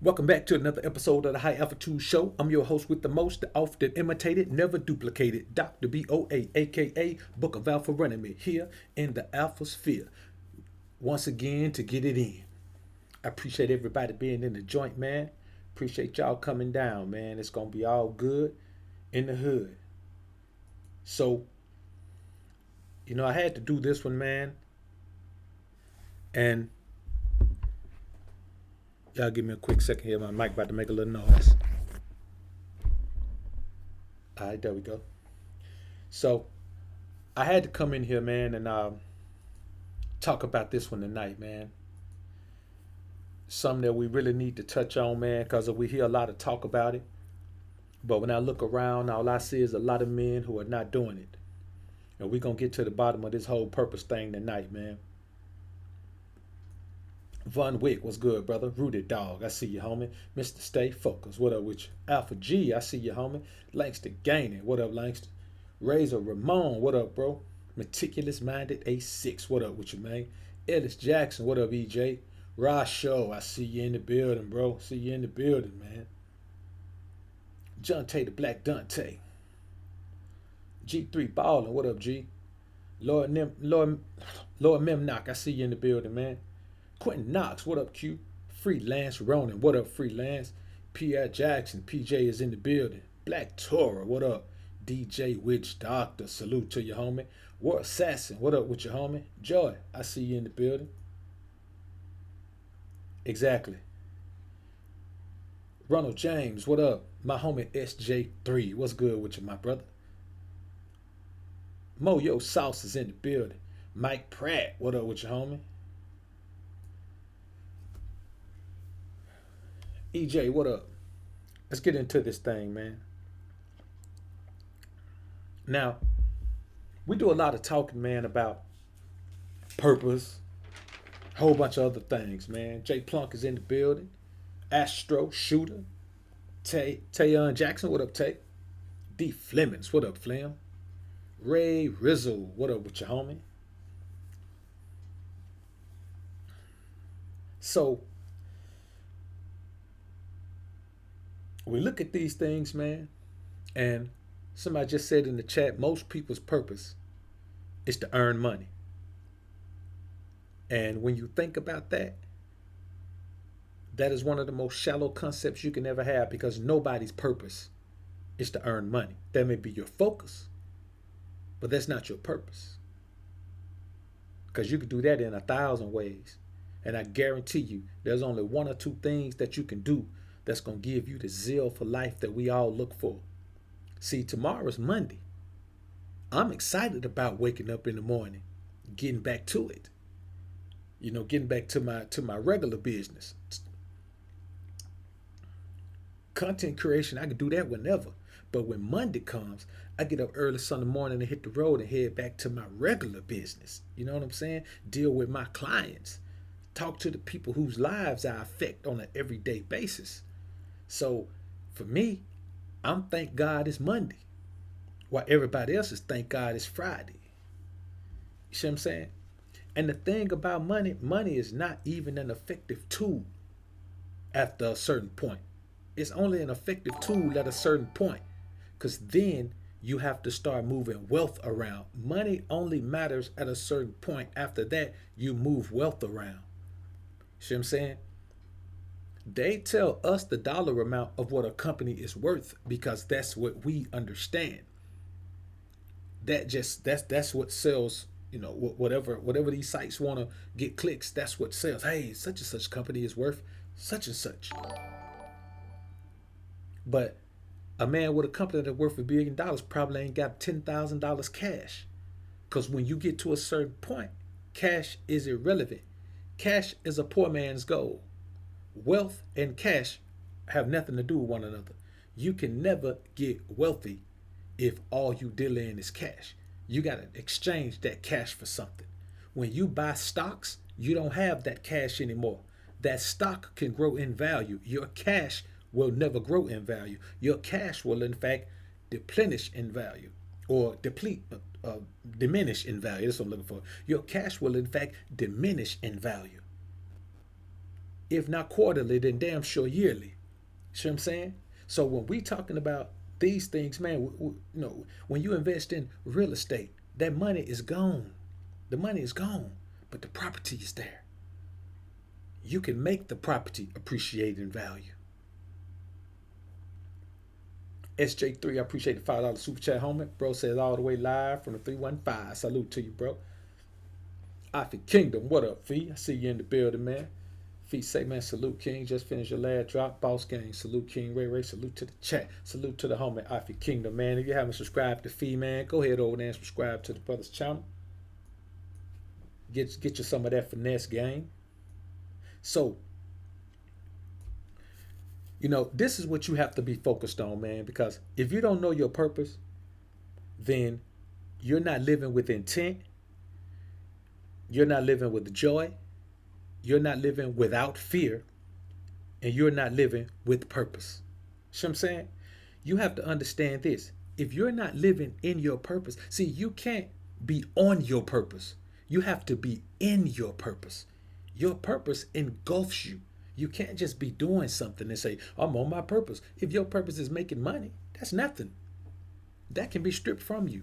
Welcome back to another episode of the High Altitude Show. I'm your host with the most, the often imitated, never duplicated, Dr. BoA, aka Book of Alpha running me here in the Alpha Sphere. Once again, to get it in. I appreciate everybody being in the joint, man. Appreciate y'all coming down, man. It's going to be all good in the hood. So, I had to do this one, man. And y'all give me a quick second here. My mic about to make a little noise. All right, there we go. So I had to come in here, man, and talk about this one tonight, man. Something that we really need to touch on, man, because we hear a lot of talk about it. But when I look around, all I see is a lot of men who are not doing it. And we're going to get to the bottom of this whole purpose thing tonight, man. Von Wick, what's good, brother? Rooted Dog, I see you, homie. Mr. Stay Focused, what up with you? Alpha G, I see you, homie. Langston Gaining, what up, Langston? Razor Ramon, what up, bro? Meticulous Minded A6, what up with you, man? Ellis Jackson, what up, EJ? Ross Show, I see you in the building, bro. See you in the building, man. John Tay, the Black Dante. G3 Ballin', what up, G? Lord Memnock, I see you in the building, man. Quentin Knox, what up, Q? Freelance Ronan, what up, Freelance? Pierre Jackson, PJ is in the building. Black Torah, what up? DJ Witch Doctor, salute to you, homie. War Assassin, what up with you, homie? Joy, I see you in the building. Exactly. Ronald James, what up? My homie SJ3, what's good with you, my brother? Moyo Sauce is in the building. Mike Pratt, what up with you, homie? EJ, what up? Let's get into this thing, man. Now, we do a lot of talking, man, about purpose, a whole bunch of other things, man. Jay Plunk is in the building. Astro Shooter. Tayon Jackson, what up, Tay? D Flemings, what up, Flim? Ray Rizzle, what up with your homie? So, we look at these things, man, and somebody just said in the chat, most people's purpose is to earn money. And when you think about that, that is one of the most shallow concepts you can ever have, because nobody's purpose is to earn money. That may be your focus, but that's not your purpose. Because you can do that in 1,000 ways. And I guarantee you, there's only one or two things that you can do that's going to give you the zeal for life that we all look for. See, tomorrow's Monday. I'm excited about waking up in the morning, getting back to it. Getting back to my regular business. Content creation, I can do that whenever. But when Monday comes, I get up early Sunday morning and hit the road and head back to my regular business. You know what I'm saying? Deal with my clients. Talk to the people whose lives I affect on an everyday basis. So for me, I'm thank God it's Monday, while everybody else is thank God it's Friday. You see what I'm saying? And the thing about money is not even an effective tool after a certain point. It's only an effective tool at a certain point, because then you have to start moving wealth around. Money only matters at a certain point. After that, you move wealth around. See what I'm saying? They tell us the dollar amount of what a company is worth because that's what we understand. That's what sells. Whatever these sites want to get clicks, that's what sells. Hey, such and such company is worth such and such. But a man with a company that's worth $1 billion probably ain't got $10,000 cash, because when you get to a certain point, cash is irrelevant. Cash is a poor man's gold. Wealth and cash have nothing to do with one another. You can never get wealthy if all you deal in is cash. You got to exchange that cash for something. When you buy stocks, you don't have that cash anymore. That stock can grow in value. Your cash will never grow in value. Your cash will, in fact, deplenish in value, or diminish in value. That's what I'm looking for. Your cash will, in fact, diminish in value. If not quarterly, then damn sure yearly. See what I'm saying? So when we talking about these things, man, when you invest in real estate, that money is gone. The money is gone, but the property is there. You can make the property appreciate in value. SJ3, I appreciate the $5 super chat, homie. Bro says all the way live from the 315. Salute to you, bro. Alpha Kingdom, what up, Fee? I see you in the building, man. Fee say, man, salute King. Just finished your last drop. Boss Gang, salute King Ray Ray. Salute to the chat. Salute to the homie Alpha Kingdom, man. If you haven't subscribed to Fee, man, go ahead over there and subscribe to the brother's channel. Get you some of that finesse game. So, this is what you have to be focused on, man, because if you don't know your purpose, then you're not living with intent. You're not living with joy. You're not living without fear. And you're not living with purpose. See what I'm saying? You have to understand this. If you're not living in your purpose, see, you can't be on your purpose. You have to be in your purpose. Your purpose engulfs you. You can't just be doing something and say, I'm on my purpose. If your purpose is making money, that's nothing. That can be stripped from you.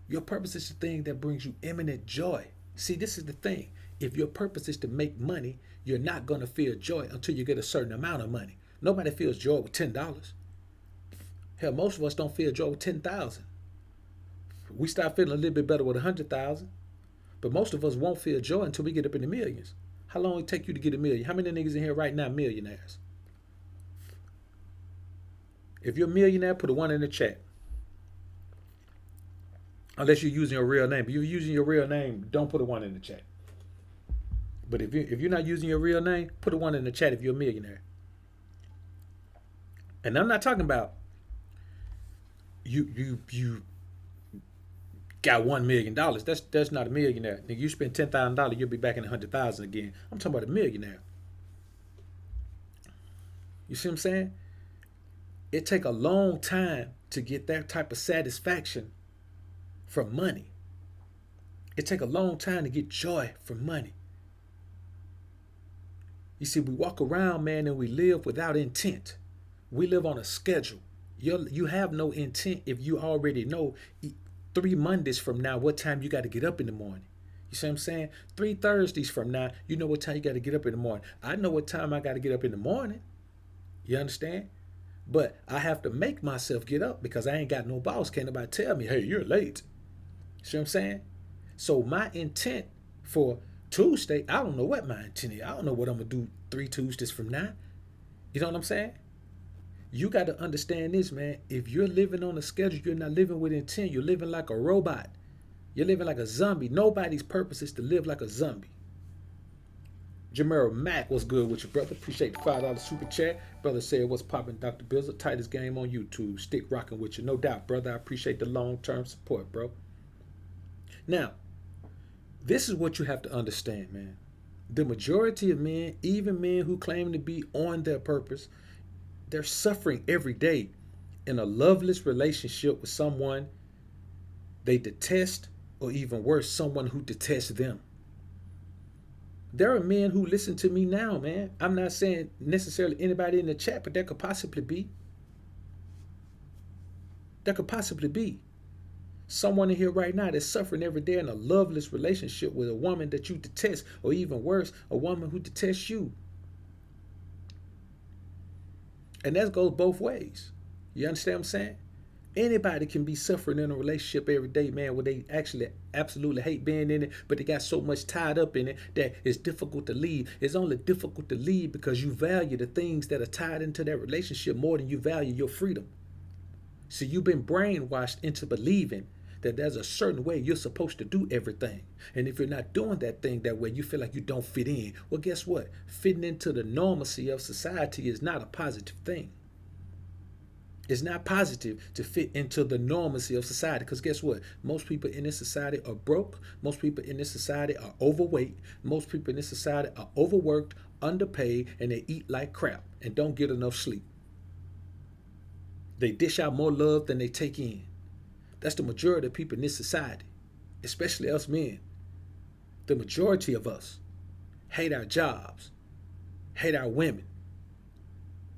Your purpose is the thing that brings you imminent joy. See, this is the thing. If your purpose is to make money, you're not going to feel joy until you get a certain amount of money. Nobody feels joy with $10. Hell, most of us don't feel joy with 10,000. We start feeling a little bit better with 100,000. But most of us won't feel joy until we get up in the millions. How long it take you to get a million? How many niggas in here right now millionaires? If you're a millionaire, put a 1 in the chat. Unless you're using your real name. If you're using your real name, don't put a 1 in the chat. But if you're not using your real name, put a 1 in the chat if you're a millionaire. And I'm not talking about you got $1 million. That's not a millionaire. Nigga, you spend $10,000, you'll be back in 100,000 again. I'm talking about a millionaire. You see what I'm saying? It take a long time to get that type of satisfaction from money. It take a long time to get joy from money. You see, we walk around, man, and we live without intent. We live on a schedule. You have no intent if you already know 3 Mondays from now what time you got to get up in the morning. You see what I'm saying? 3 Thursdays from now, you know what time you got to get up in the morning. I know what time I got to get up in the morning. You understand? But I have to make myself get up because I ain't got no boss. Can't nobody tell me, hey, you're late. See what I'm saying? So my intent for Tuesday, I don't know what my intent is. I don't know what I'm going to do 3 Tuesdays from now. You know what I'm saying? You got to understand this, man. If you're living on a schedule, you're not living with intent. You're living like a robot. You're living like a zombie. Nobody's purpose is to live like a zombie. Jamero Mack, what's good with you, brother? Appreciate the $5 super chat. Brother said, what's popping, Dr. Bizzle? Tightest game on YouTube. Stick rocking with you. No doubt, brother. I appreciate the long-term support, bro. Now, this is what you have to understand, man. The majority of men, even men who claim to be on their purpose, they're suffering every day in a loveless relationship with someone they detest, or even worse, someone who detests them. There are men who listen to me now, man. I'm not saying necessarily anybody in the chat, but there could possibly be. There could possibly be someone in here right now that's suffering every day in a loveless relationship with a woman that you detest, or even worse, a woman who detests you. And that goes both ways. You understand what I'm saying? Anybody can be suffering in a relationship every day, man, where they actually absolutely hate being in it, but they got so much tied up in it that it's difficult to leave. It's only difficult to leave because you value the things that are tied into that relationship more than you value your freedom. So you've been brainwashed into believing that there's a certain way you're supposed to do everything. And if you're not doing that thing that way, you feel like you don't fit in. Well, guess what? Fitting into the normalcy of society is not a positive thing. It's not positive to fit into the normalcy of society, because guess what? Most people in this society are broke. Most people in this society are overweight. Most people in this society are overworked, underpaid, and they eat like crap and don't get enough sleep. They dish out more love than they take in. That's the majority of people in this society, especially us men. The majority of us hate our jobs. hate our women,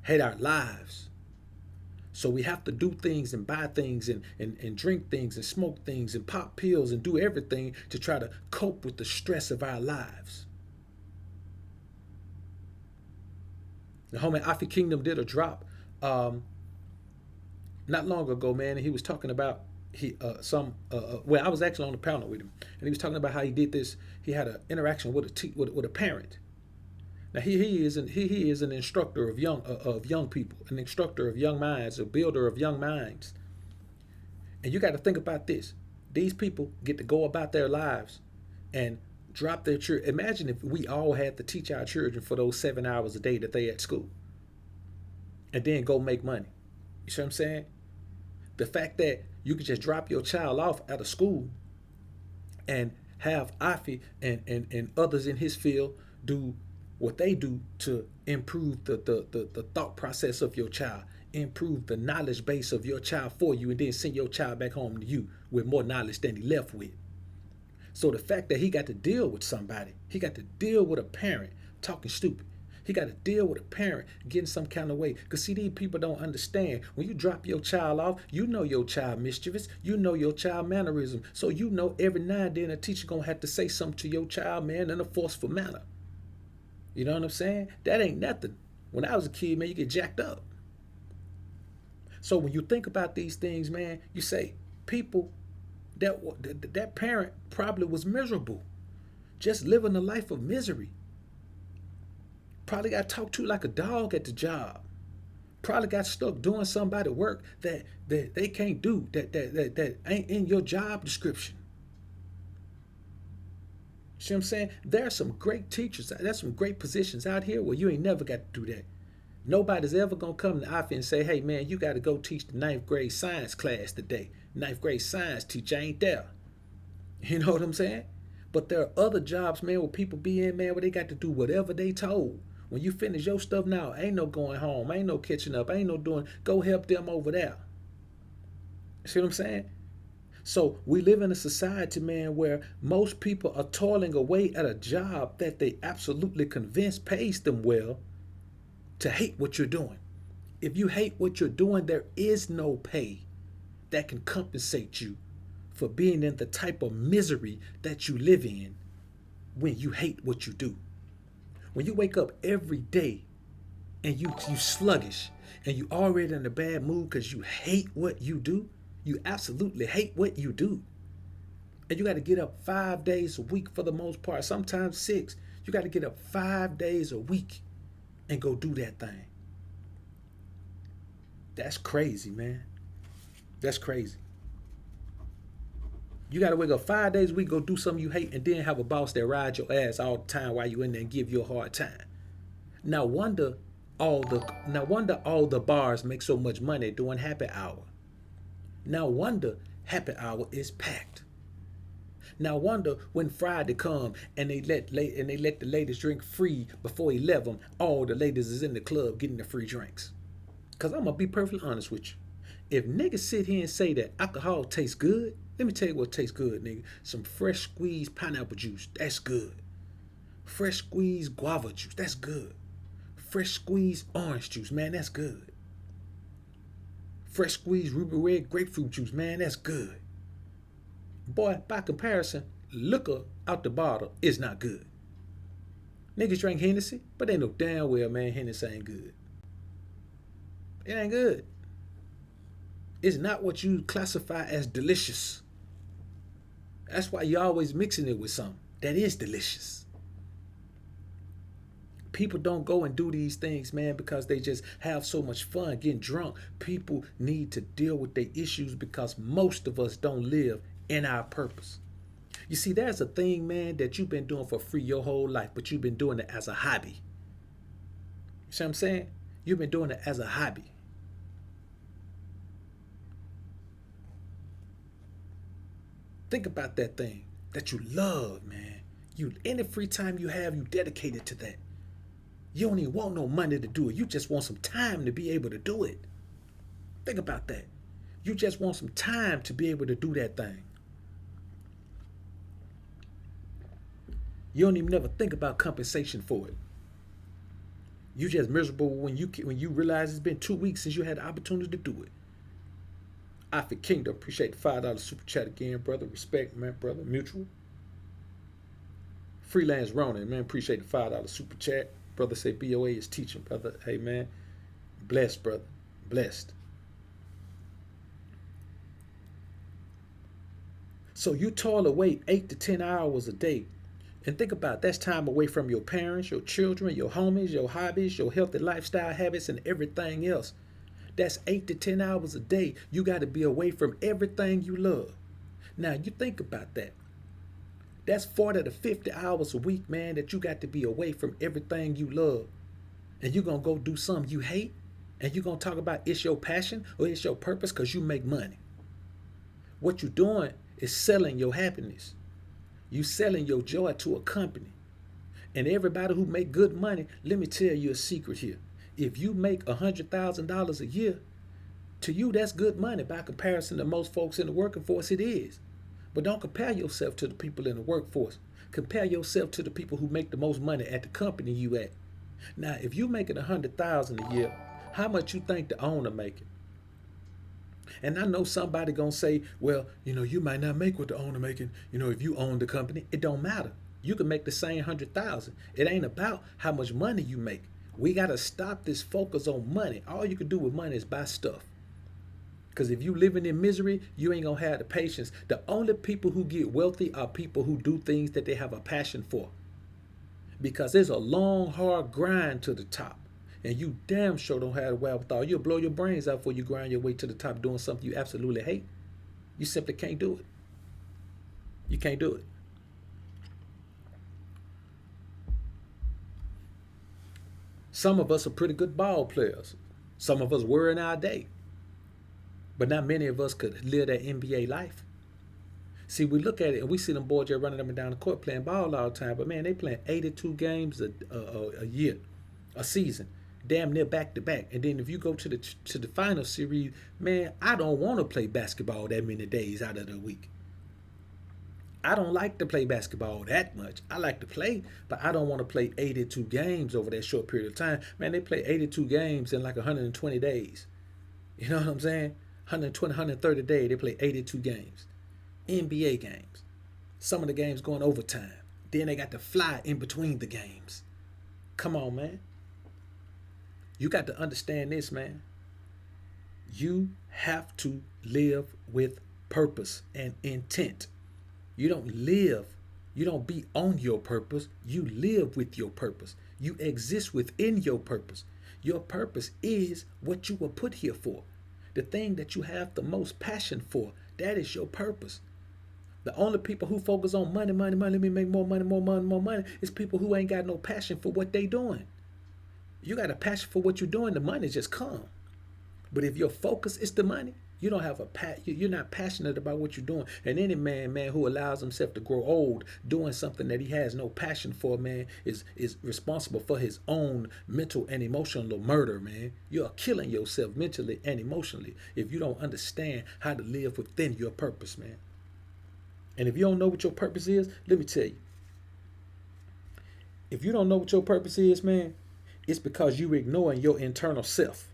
hate our lives. So we have to do things and buy things and drink things and smoke things and pop pills and do everything to try to cope with the stress of our lives. The homie Afi Kingdom did a drop not long ago, man, and he was talking about well, I was actually on the panel with him, and he was talking about how he did this. He had an interaction with with a parent. Now he is an instructor of young people, an instructor of young minds, a builder of young minds. And you got to think about this: these people get to go about their lives and drop their children. Imagine if we all had to teach our children for those 7 hours a day that they at school, and then go make money. You see what I'm saying? The fact that you could just drop your child off at a school and have Afi and others in his field do what they do to improve the thought process of your child, improve the knowledge base of your child for you, and then send your child back home to you with more knowledge than he left with. So the fact that he got to deal with somebody, he got to deal with a parent talking stupid. He got to deal with a parent getting some kind of way. Because see, these people don't understand. When you drop your child off, you know your child mischievous. You know your child mannerism. So you know every now and then a teacher going to have to say something to your child, man, in a forceful manner. You know what I'm saying? That ain't nothing. When I was a kid, man, you get jacked up. So when you think about these things, man, you say, people, that parent probably was miserable. Just living a life of misery. Probably got talked to like a dog at the job. Probably got stuck doing somebody work that they can't do, that ain't in your job description. See what I'm saying? There are some great teachers. There's some great positions out here where you ain't never got to do that. Nobody's ever going to come to Afi and say, hey, man, you got to go teach the 9th grade science class today. 9th grade science teacher ain't there. You know what I'm saying? But there are other jobs, man, where people be in, man, where they got to do whatever they told. When you finish your stuff now, ain't no going home, ain't no catching up, ain't no doing, go help them over there. See what I'm saying? So we live in a society, man, where most people are toiling away at a job that they absolutely convinced pays them well to hate what you're doing. If you hate what you're doing, there is no pay that can compensate you for being in the type of misery that you live in when you hate what you do. When you wake up every day and you sluggish and you already in a bad mood because you hate what you do, you absolutely hate what you do. And you got to get up 5 days a week for the most part, sometimes 6. You got to get up 5 days a week and go do that thing. That's crazy, man. That's crazy. You got to wake up 5 days a week, go do something you hate, and then have a boss that rides your ass all the time while you in there and give you a hard time. No wonder all the bars make so much money doing happy hour. No wonder happy hour is packed. No wonder when Friday come and they let the ladies drink free before 11, all the ladies is in the club getting the free drinks. Cause I'm gonna be perfectly honest with you. If niggas sit here and say that alcohol tastes good, let me tell you what tastes good, nigga. Some fresh squeezed pineapple juice, that's good. Fresh squeezed guava juice, that's good. Fresh squeezed orange juice, man, that's good. Fresh squeezed ruby red grapefruit juice, man, that's good. Boy, by comparison, liquor out the bottle is not good. Niggas drink Hennessy, but they know damn well, man, Hennessy ain't good. It ain't good. It's not what you classify as delicious. That's why you're always mixing it with something that is delicious. People don't go and do these things, man, because they just have so much fun getting drunk. People need to deal with their issues because most of us don't live in our purpose. You see, there's a thing, man, that you've been doing for free your whole life, but you've been doing it as a hobby. You see what I'm saying? You've been doing it as a hobby. Think about that thing that you love, man. Any free time you have, you dedicate it to that. You don't even want no money to do it. You just want some time to be able to do it. Think about that. You just want some time to be able to do that thing. You don't even never think about compensation for it. You just miserable when you realize it's been 2 weeks since you had the opportunity to do it. I for Kingdom, appreciate the $5 super chat again, brother. Respect, man, brother. Mutual. Freelance Ronin, man, appreciate the $5 super chat. Brother say BoA is teaching, brother. Hey, man, blessed, brother. Blessed. So you toil away 8 to 10 hours a day. And think about it, that's time away from your parents, your children, your homies, your hobbies, your healthy lifestyle habits, and everything else. That's 8 to 10 hours a day. You got to be away from everything you love. Now, you think about that. That's 40 to 50 hours a week, man, that you got to be away from everything you love. And you're going to go do something you hate? And you're going to talk about it's your passion or it's your purpose because you make money. What you're doing is selling your happiness. You selling your joy to a company. And everybody who make good money, let me tell you a secret here. If you make $100,000 a year, to you that's good money by comparison to most folks in the working force. It is. But don't compare yourself to the people in the workforce. Compare yourself to the people who make the most money at the company you at. Now, if you making $100,000 a year, how much you think the owner making? And I know somebody gonna say, well, you might not make what the owner making. If you own the company, it don't matter. You can make the same 100,000. It ain't about how much money you make. We gotta stop this focus on money. All you can do with money is buy stuff. Because if you living in misery, you ain't gonna have the patience. The only people who get wealthy are people who do things that they have a passion for. Because there's a long, hard grind to the top. And you damn sure don't have the wherewithal. You'll blow your brains out before you grind your way to the top doing something you absolutely hate. You simply can't do it. You can't do it. Some of us are pretty good ball players. Some of us were in our day. But not many of us could live that NBA life. See, we look at it and we see them boys just running up and down the court playing ball all the time. But man, they playing 82 games a year, a season, damn near back to back. And then if you go to the final series, man, I don't want to play basketball that many days out of the week. I don't like to play basketball that much. I like to play, but I don't want to play 82 games over that short period of time. Man, they play 82 games in like 120 days. You know what I'm saying? 120, 130 days, they play 82 games. NBA games. Some of the games going overtime. Then they got to fly in between the games. Come on, man. You got to understand this, man. You have to live with purpose and intent. You don't be on your purpose. You live with your purpose. You exist within your purpose. Your purpose is what you were put here for. The thing that you have the most passion for, that is your purpose. The only people who focus on money, let me make more money, is people who ain't got no passion for what they doing. You got a passion for what you're doing, the money just come. But if your focus is the money, you don't have you're not passionate about what you're doing. And any man who allows himself to grow old doing something that he has no passion for, man, is responsible for his own mental and emotional murder, man. You're killing yourself mentally and emotionally if you don't understand how to live within your purpose, man. And if you don't know what your purpose is, let me tell you. If you don't know what your purpose is, man, it's because you're ignoring your internal self.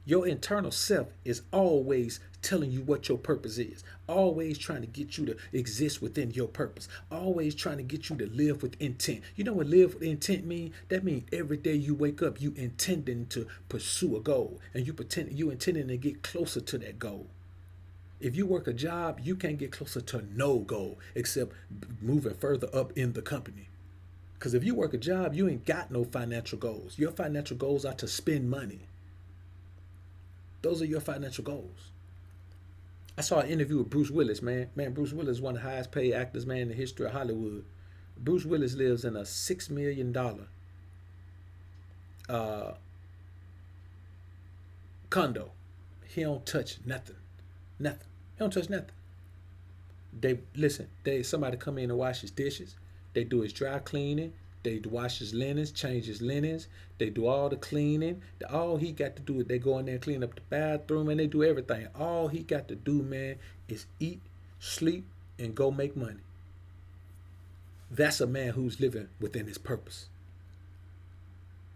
Your internal self is always telling you what your purpose is. Always trying to get you to exist within your purpose. Always trying to get you to live with intent. You know what live with intent means? That means every day you wake up, you intending to pursue a goal. And you intending to get closer to that goal. If you work a job, you can't get closer to no goal except moving further up in the company. Because if you work a job, you ain't got no financial goals. Your financial goals are to spend money. Those are your financial goals. I saw an interview with Bruce Willis, man. Man, Bruce Willis is one of the highest paid actors, man, in the history of Hollywood. Bruce Willis lives in a $6 million condo. He don't touch nothing. Nothing. He don't touch nothing. Somebody come in and wash his dishes. They do his dry cleaning. They wash his linens, change his linens. They do all the cleaning. All he got to do is they go in there and clean up the bathroom, and they do everything. All he got to do, man, is eat, sleep, and go make money. That's a man who's living within his purpose.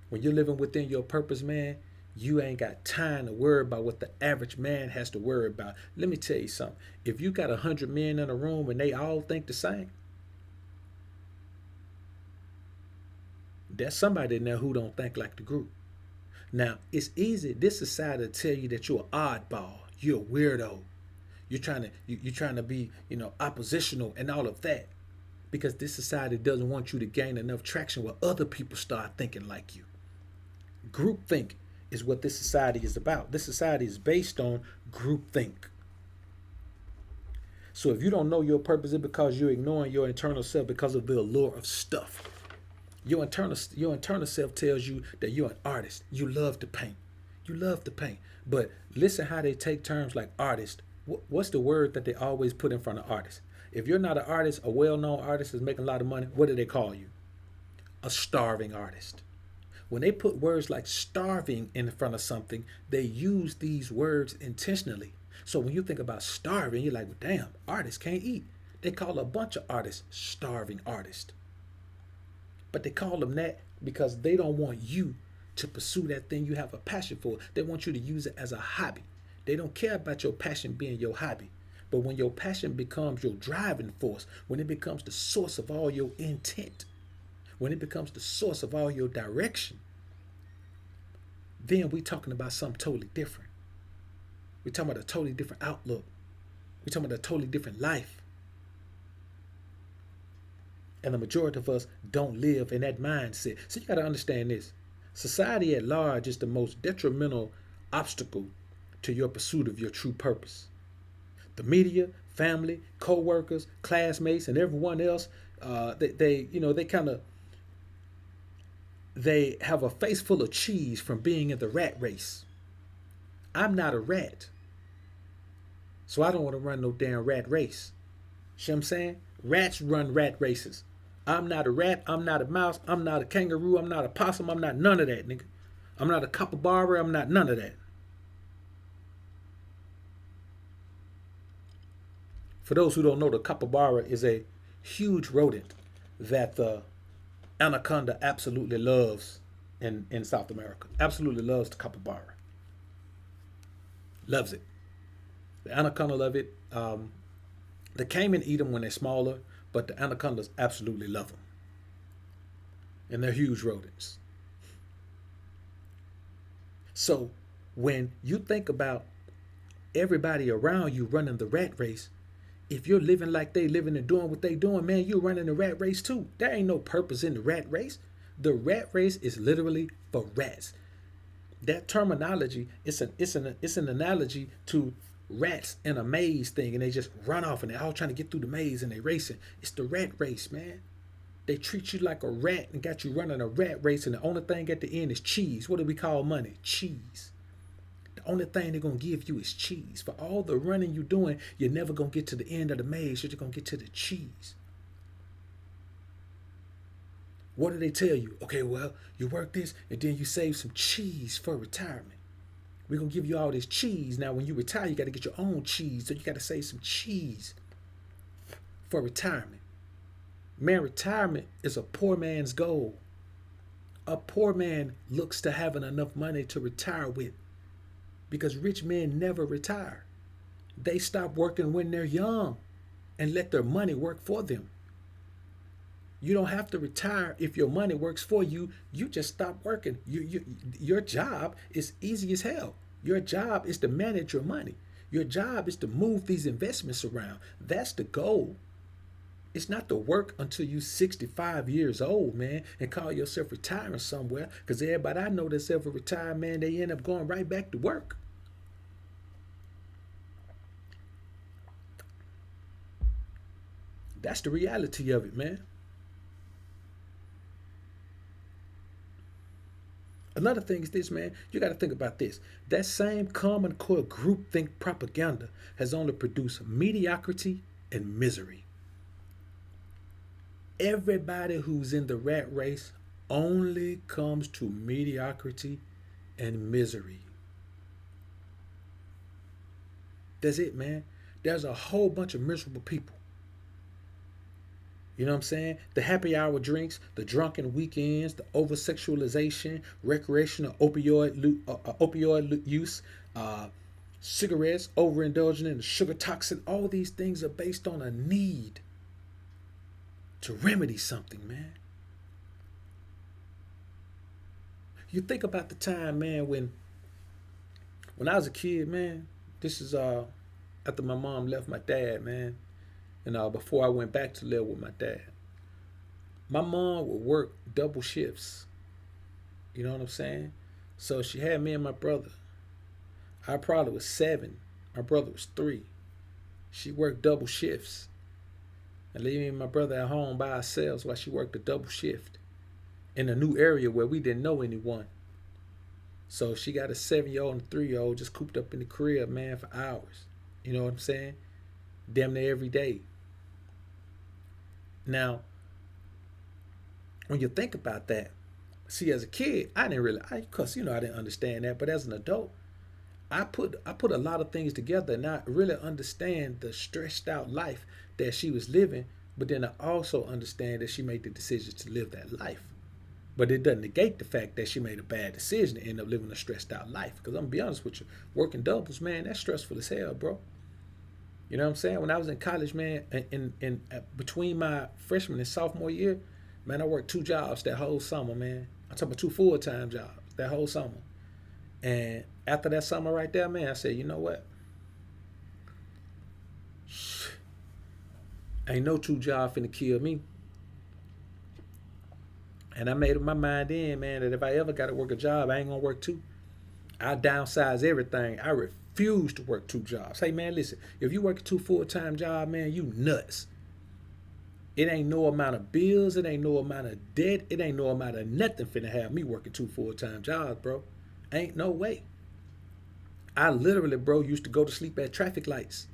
When you're living within your purpose, man, you ain't got time to worry about what the average man has to worry about. Let me tell you something. If you got 100 men in a room and they all think the same, there's somebody in there who don't think like the group. Now, it's easy, this society to tell you that you're an oddball, you're a weirdo, you're trying to be, oppositional and all of that. Because this society doesn't want you to gain enough traction where other people start thinking like you. Groupthink is what this society is about. This society is based on groupthink. So if you don't know your purpose, it's because you're ignoring your internal self because of the allure of stuff. Your internal self tells you that you're an artist. You love to paint. You love to paint. But listen how they take terms like artist. What's the word that they always put in front of artist? If you're not an artist, a well-known artist is making a lot of money, what do they call you? A starving artist. When they put words like starving in front of something, they use these words intentionally. So when you think about starving, you're like, well, damn, artists can't eat. They call a bunch of artists starving artists. But they call them that because they don't want you to pursue that thing you have a passion for. They want you to use it as a hobby. They don't care about your passion being your hobby. But when your passion becomes your driving force, when it becomes the source of all your intent, when it becomes the source of all your direction, then we're talking about something totally different. We're talking about a totally different outlook. We're talking about a totally different life. And the majority of us don't live in that mindset. So you got to understand this. Society at large is the most detrimental obstacle to your pursuit of your true purpose. The media, family, co-workers, classmates, and everyone else, they have a face full of cheese from being in the rat race. I'm not a rat, so I don't want to run no damn rat race. See what I'm saying? Rats run rat races. I'm not a rat. I'm not a mouse. I'm not a kangaroo. I'm not a possum. I'm not none of that, nigga. I'm not a capybara. I'm not none of that. For those who don't know, the capybara is a huge rodent that the anaconda absolutely loves in South America. Absolutely loves the capybara. Loves it. The anaconda love it. The caiman eat them when they're smaller, but the anacondas absolutely love them. And they're huge rodents. So when you think about everybody around you running the rat race, if you're living like they living and doing what they doing, man, you're running the rat race too. There ain't no purpose in the rat race. The rat race is literally for rats. That terminology, it's an analogy to rats in a maze thing, and they just run off and they're all trying to get through the maze and they racing. It's the rat race, man. They treat you like a rat and got you running a rat race, and the only thing at the end is cheese. What do we call money? Cheese. The only thing they're going to give you is cheese. For all the running you're doing, you're never going to get to the end of the maze. You're just going to get to the cheese. What do they tell you? Okay, well, you work this and then you save some cheese for retirement. We're going to give you all this cheese. Now, when you retire, you got to get your own cheese. So you got to save some cheese for retirement. Man, retirement is a poor man's goal. A poor man looks to having enough money to retire with, because rich men never retire. They stop working when they're young and let their money work for them. You don't have to retire if your money works for you. You just stop working. Your job is easy as hell. Your job is to manage your money. Your job is to move these investments around. That's the goal. It's not to work until you're 65 years old, man, and call yourself retiring somewhere, because everybody I know that's ever retired, man, they end up going right back to work. That's the reality of it, man. Another thing is this, man. You got to think about this. That same common core groupthink propaganda has only produced mediocrity and misery. Everybody who's in the rat race only comes to mediocrity and misery. That's it, man. There's a whole bunch of miserable people. You know what I'm saying? The happy hour drinks, the drunken weekends, the over sexualization, recreational opioid use, uh, cigarettes, overindulging in the sugar toxin. All these things are based on a need to remedy something, man. You think about the time, man, when I was a kid, man. This is after my mom left my dad, man, and before I went back to live with my dad. My mom would work double shifts. You know what I'm saying? So she had me and my brother. I probably was 7. My brother was 3. She worked double shifts and leaving me and my brother at home by ourselves while she worked a double shift in a new area where we didn't know anyone. So she got a 7-year-old and a 3-year-old just cooped up in the crib, man, for hours. You know what I'm saying? Damn near every day. Now, when you think about that, see, as a kid, I didn't really, cause I didn't understand that. But as an adult, I put a lot of things together, and I really understand the stressed out life that she was living. But then I also understand that she made the decision to live that life. But it doesn't negate the fact that she made a bad decision to end up living a stressed out life. Because I'm gonna be honest with you, working doubles, man, that's stressful as hell, bro. You know what I'm saying? When I was in college, man, in between my freshman and sophomore year, man, I worked 2 jobs that whole summer, man. I'm talking about 2 full-time jobs that whole summer. And after that summer right there, man, I said, you know what? Ain't no 2 job finna kill me. And I made up my mind then, man, that if I ever got to work a job, I ain't gonna work 2. I downsize everything. I refuse to work 2 jobs. Hey, man, listen, if you work a 2 full-time job, man, you nuts. It ain't no amount of bills. It ain't no amount of debt. It ain't no amount of nothing finna have me working 2 full-time jobs, bro. Ain't no way. I literally, bro, used to go to sleep at traffic lights.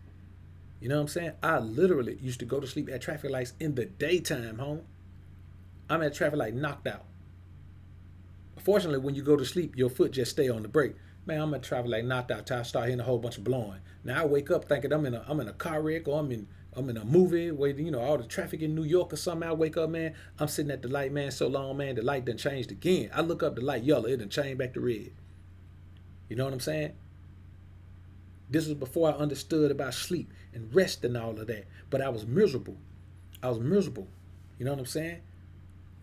You know what I'm saying? I literally used to go to sleep at traffic lights in the daytime, homie. I'm at traffic light knocked out. Fortunately, when you go to sleep, your foot just stay on the brake. Man, I'm at traffic light knocked out till I start hearing a whole bunch of blowing. Now I wake up thinking I'm in a car wreck, or I'm in a movie where all the traffic in New York or something. I wake up, man, I'm sitting at the light, man, so long, man, the light done changed again. I look up, the light yellow, it done changed back to red. You know what I'm saying? This was before I understood about sleep and rest and all of that. But I was miserable. I was miserable. You know what I'm saying?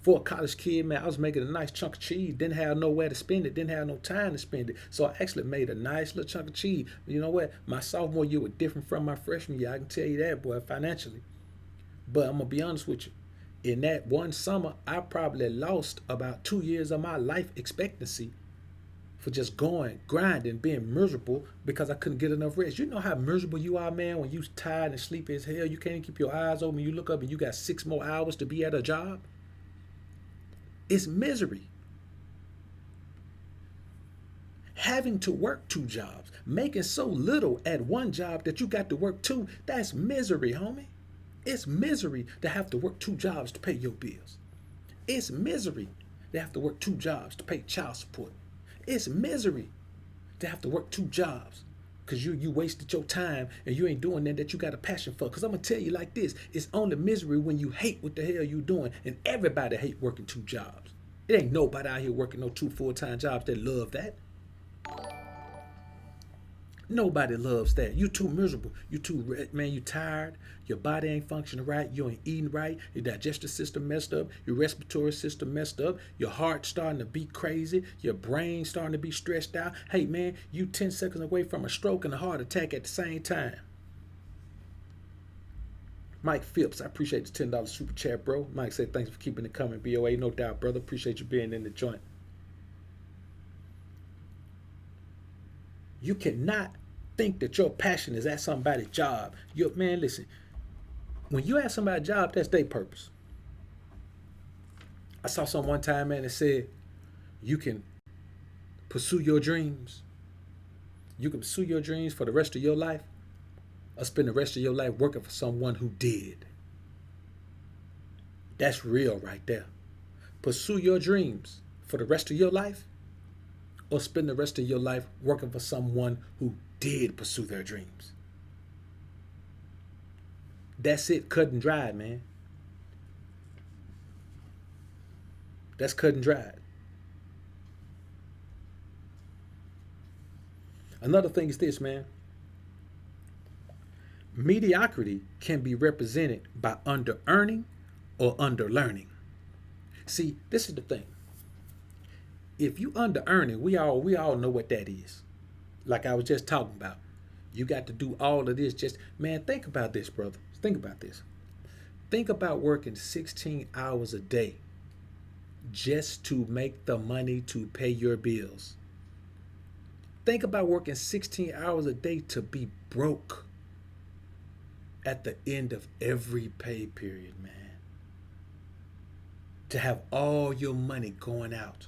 For a college kid, man, I was making a nice chunk of cheese. Didn't have nowhere to spend it. Didn't have no time to spend it. So I actually made a nice little chunk of cheese. But you know what? My sophomore year was different from my freshman year. I can tell you that, boy, financially. But I'm going to be honest with you. In that one summer, I probably lost about 2 years of my life expectancy for just going, grinding, being miserable because I couldn't get enough rest. You know how miserable you are, man, when you tired and sleepy as hell. You can't keep your eyes open. You look up and you got 6 more hours to be at a job. It's misery. Having to work 2 jobs, making so little at one job that you got to work 2, that's misery, homie. It's misery to have to work 2 jobs to pay your bills. It's misery to have to work 2 jobs to pay child support. It's misery to have to work 2 jobs because you wasted your time and you ain't doing that you got a passion for. Because I'm going to tell you like this, it's only misery when you hate what the hell you doing, and everybody hate working 2 jobs. It ain't nobody out here working no 2 full-time jobs that love that. Nobody loves that. You too miserable. You too, man, you tired. Your body ain't functioning right. You ain't eating right. Your digestive system messed up. Your respiratory system messed up. Your heart starting to beat crazy. Your brain starting to be stressed out. Hey, man, you 10 seconds away from a stroke and a heart attack at the same time. Mike Phipps, I appreciate the $10 super chat, bro. Mike said, thanks for keeping it coming, BoA. No doubt, brother. Appreciate you being in the joint. You cannot think that your passion is at somebody's job. Man, listen. When you ask somebody a job, that's their purpose. I saw some one time, man, that said you can pursue your dreams. You can pursue your dreams for the rest of your life, or spend the rest of your life working for someone who did. That's real right there. Pursue your dreams for the rest of your life, or spend the rest of your life working for someone who did pursue their dreams. That's it, cut and dry, man. That's cut and dried. Another thing is this, man. Mediocrity can be represented by under earning or under learning. See, this is the thing. If you under earning, we all know what that is. Like I was just talking about. You got to do all of this. Just man, think about this, brother. Think about this. Think about working 16 hours a day just to make the money to pay your bills. Think about working 16 hours a day to be broke at the end of every pay period, man. To have all your money going out.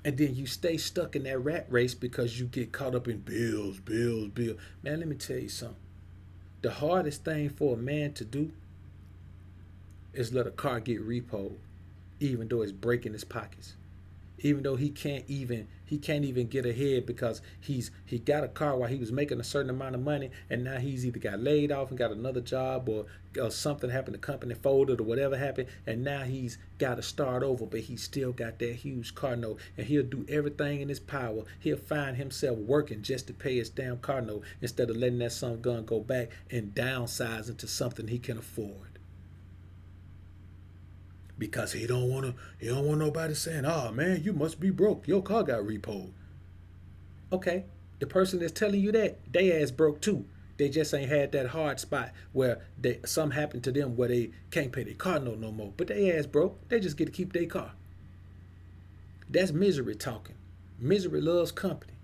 And then you stay stuck in that rat race because you get caught up in bills, bills, bills. Man, let me tell you something. The hardest thing for a man to do is let a car get repoed, even though it's breaking his pockets. Even though he can't even get ahead because he got a car while he was making a certain amount of money, and now he's either got laid off and got another job, or something happened, the company folded or whatever happened, and now he's got to start over, but he still got that huge car note, and he'll do everything in his power. He'll find himself working just to pay his damn car note instead of letting that son gun go back and downsize into something he can afford. Because he don't want nobody saying, "Oh man, you must be broke. Your car got repoed." Okay, the person that's telling you that, they ass broke too. They just ain't had that hard spot where something happened to them where they can't pay their car note no more. But they ass broke. They just get to keep their car. That's misery talking. Misery loves company.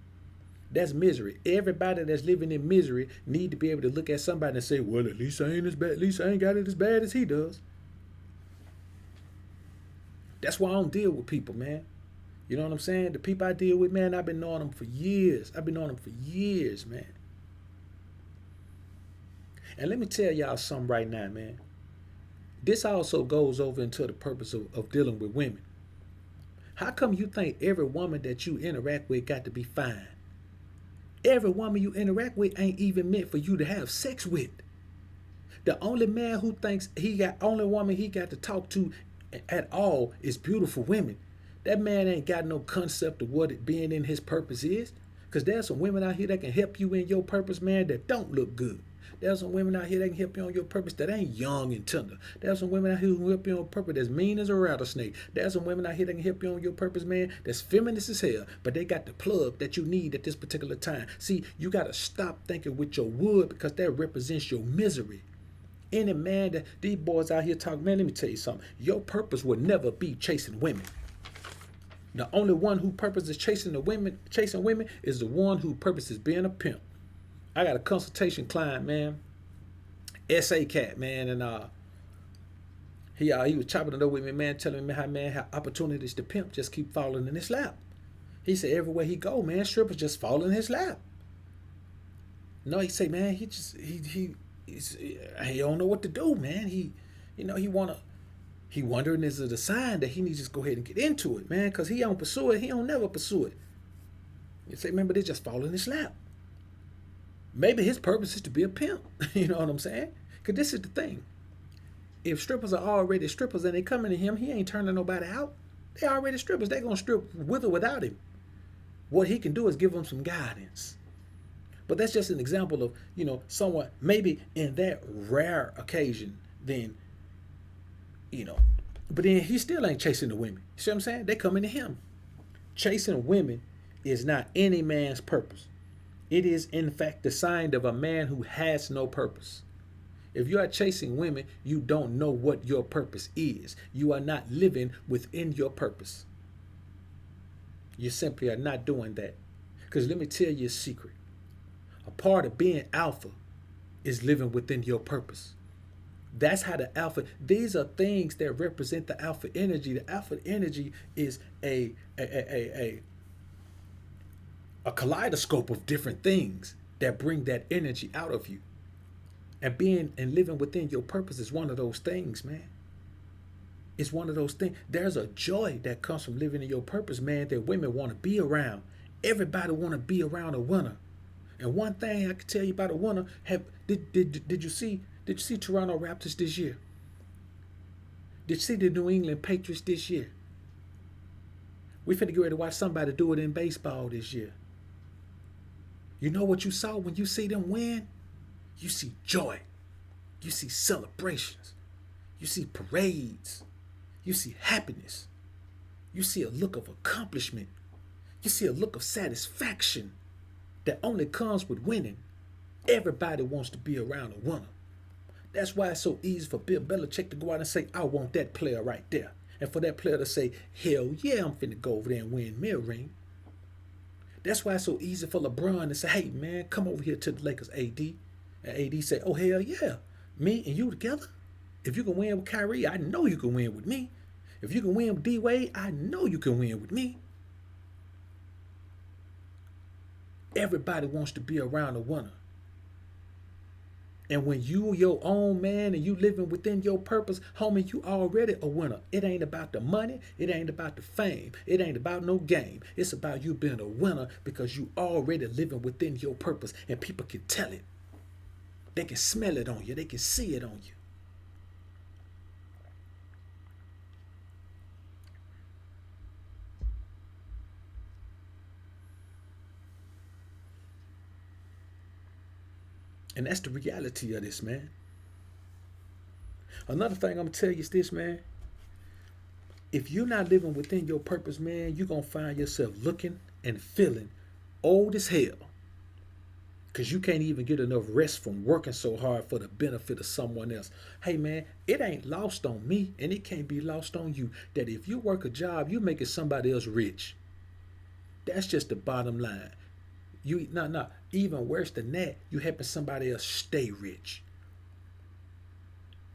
That's misery. Everybody that's living in misery need to be able to look at somebody and say, "Well, at least I ain't as bad. At least I ain't got it as bad as he does." That's why I don't deal with people, man. You know what I'm saying? The people I deal with, man, I've been knowing them for years. Man. And let me tell y'all something right now, man. This also goes over into the purpose of dealing with women. How come you think every woman that you interact with got to be fine? Every woman you interact with ain't even meant for you to have sex with. The only man who thinks only woman he got to talk to at all is beautiful women. That man ain't got no concept of what it being in his purpose is. Because there's some women out here that can help you in your purpose, man, that don't look good. There's some women out here that can help you on your purpose that ain't young and tender. There's some women out here who can help you on purpose that's mean as a rattlesnake. There's some women out here that can help you on your purpose, man, that's feminist as hell, but they got the plug that you need at this particular time. See, you got to stop thinking with your wood, because that represents your misery. Any man that these boys out here talk, man, let me tell you something. Your purpose will never be chasing women. The only one who purpose is chasing women is the one who purpose is being a pimp. I got a consultation client, man, SA cat, man, and he was chopping it up with me, man, telling me how opportunities to pimp just keep falling in his lap. He said everywhere he go, man, strippers just fall in his lap. No, he say, man, he don't know what to do, man. He wondering, is it a sign that he needs to just go ahead and get into it, man? Because he don't pursue it. He don't never pursue it. You say, man, but they just fall in his lap. Maybe his purpose is to be a pimp. You know what I'm saying? Because this is the thing. If strippers are already strippers and they coming to him, he ain't turning nobody out. They already strippers. They going to strip with or without him. What he can do is give them some guidance. But that's just an example of, someone maybe in that rare occasion, then, but then he still ain't chasing the women. You see what I'm saying? They coming to him. Chasing women is not any man's purpose. It is, in fact, the sign of a man who has no purpose. If you are chasing women, you don't know what your purpose is. You are not living within your purpose. You simply are not doing that. Because let me tell you a secret. A part of being alpha is living within your purpose. That's how the alpha, these are things that represent the alpha energy. The alpha energy is a kaleidoscope of different things that bring that energy out of you. And being and living within your purpose is one of those things, man. It's one of those things. There's a joy that comes from living in your purpose, man, that women want to be around. Everybody want to be around a winner. And one thing I can tell you about a winner, did you see Toronto Raptors this year? Did you see the New England Patriots this year? We finna get ready to watch somebody do it in baseball this year. You know what you saw when you see them win? You see joy. You see celebrations. You see parades. You see happiness. You see a look of accomplishment. You see a look of satisfaction that only comes with winning. Everybody wants to be around a winner. That's why it's so easy for Bill Belichick to go out and say, I want that player right there. And for that player to say, hell yeah, I'm finna go over there and win me a ring. That's why it's so easy for LeBron to say, hey man, come over here to the Lakers, AD. And AD say, oh hell yeah, me and you together? If you can win with Kyrie, I know you can win with me. If you can win with D-Wade, I know you can win with me. Everybody wants to be around a winner. And when you your own man and you living within your purpose, homie, you already a winner. It ain't about the money. It ain't about the fame. It ain't about no game. It's about you being a winner because you already living within your purpose and people can tell it. They can smell it on you. They can see it on you. And that's the reality of this, man. Another thing I'm going to tell you is this, man. If you're not living within your purpose, man, you're going to find yourself looking and feeling old as hell. Because you can't even get enough rest from working so hard for the benefit of someone else. Hey, man, it ain't lost on me, and it can't be lost on you, that if you work a job, you're making somebody else rich. That's just the bottom line. Even worse than that, you helping somebody else stay rich.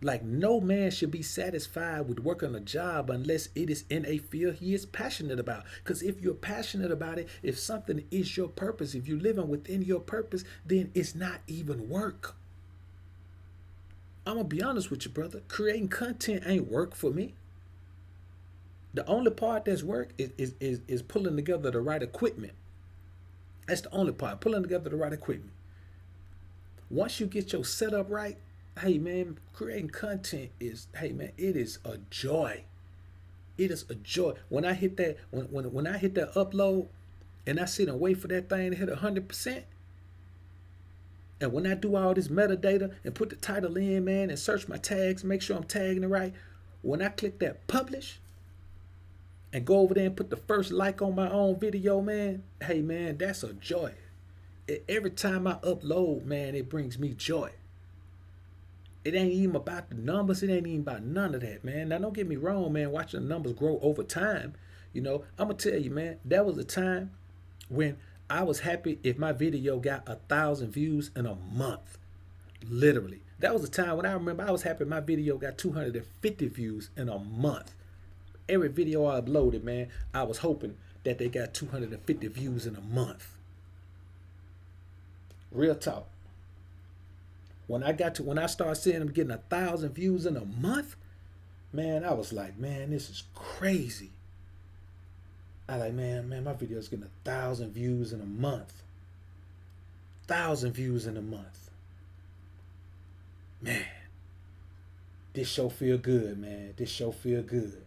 Like no man should be satisfied with working a job unless it is in a field he is passionate about. Because if you're passionate about it, if something is your purpose, if you're living within your purpose, then it's not even work. I'm going to be honest with you, brother. Creating content ain't work for me. The only part that's work is pulling together the right equipment. That's the only part, pulling together the right equipment. Once you get your setup right, hey man, creating content is, hey man, it is a joy. It is a joy. When I hit that, when I hit that upload and I sit and wait for that thing to hit 100%, and when I do all this metadata and put the title in, man, and search my tags, make sure I'm tagging it right, when I click that publish, and go over there and put the first like on my own video, man, hey, man, that's a joy. Every time I upload, man, it brings me joy. It ain't even about the numbers. It ain't even about none of that, man. Now, don't get me wrong, man, watching the numbers grow over time. You know, I'm going to tell you, man, that was a time when I was happy if my video got 1,000 views in a month. Literally. That was a time when I remember I was happy my video got 250 views in a month. Every video I uploaded, man, I was hoping that they got 250 views in a month. Real talk. When I started seeing them getting 1,000 views in a month, man, I was like, man, this is crazy. I like, man, my video's getting 1,000 views in a month. 1,000 views in a month. Man, this show feel good, man. This show feel good.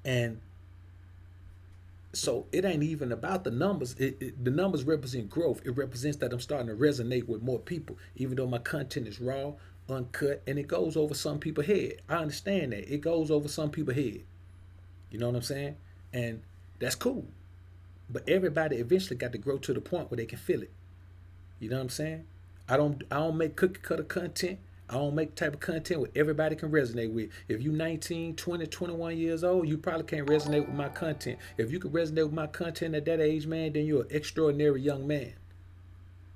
And so it ain't even about the numbers. The numbers represent growth. It represents that I'm starting to resonate with more people, even though my content is raw, uncut, and it goes over some people's head. I understand that. It goes over some people's head. You know what I'm saying? And that's cool. But everybody eventually got to grow to the point where they can feel it. You know what I'm saying? I don't make cookie cutter content. I don't make the type of content where everybody can resonate with. If you 19, 20, 21 years old, you probably can't resonate with my content. If you can resonate with my content at that age, man, then you're an extraordinary young man.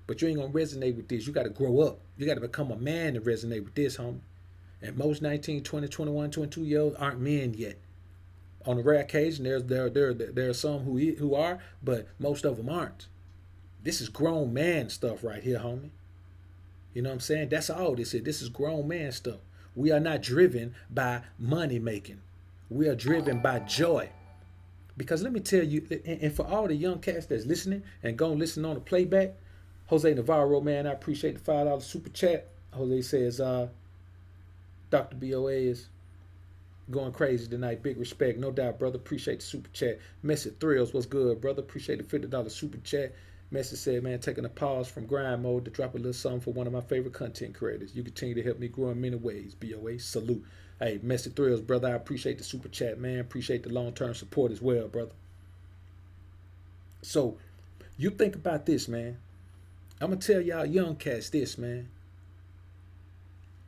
But you ain't going to resonate with this. You got to grow up. You got to become a man to resonate with this, homie. And most 19, 20, 21, 22 year olds aren't men yet. On a rare occasion, there are some who are, but most of them aren't. This is grown man stuff right here, homie. You know what I'm saying? That's all this is. This is grown man stuff. We are not driven by money making. We are driven by joy. Because let me tell you, and for all the young cats that's listening and going to listen on the playback, Jose Navarro, man, I appreciate the $5 super chat. Jose says, Dr. BoA is going crazy tonight. Big respect. No doubt, brother. Appreciate the super chat. Message Thrills, what's good, brother? Appreciate the $50 super chat. Message said, man, taking a pause from grind mode to drop a little something for one of my favorite content creators. You continue to help me grow in many ways. BOA, salute. Hey, Message Thrills, brother. I appreciate the super chat, man. Appreciate the long-term support as well, brother. So, you think about this, man. I'm going to tell y'all young cats this, man.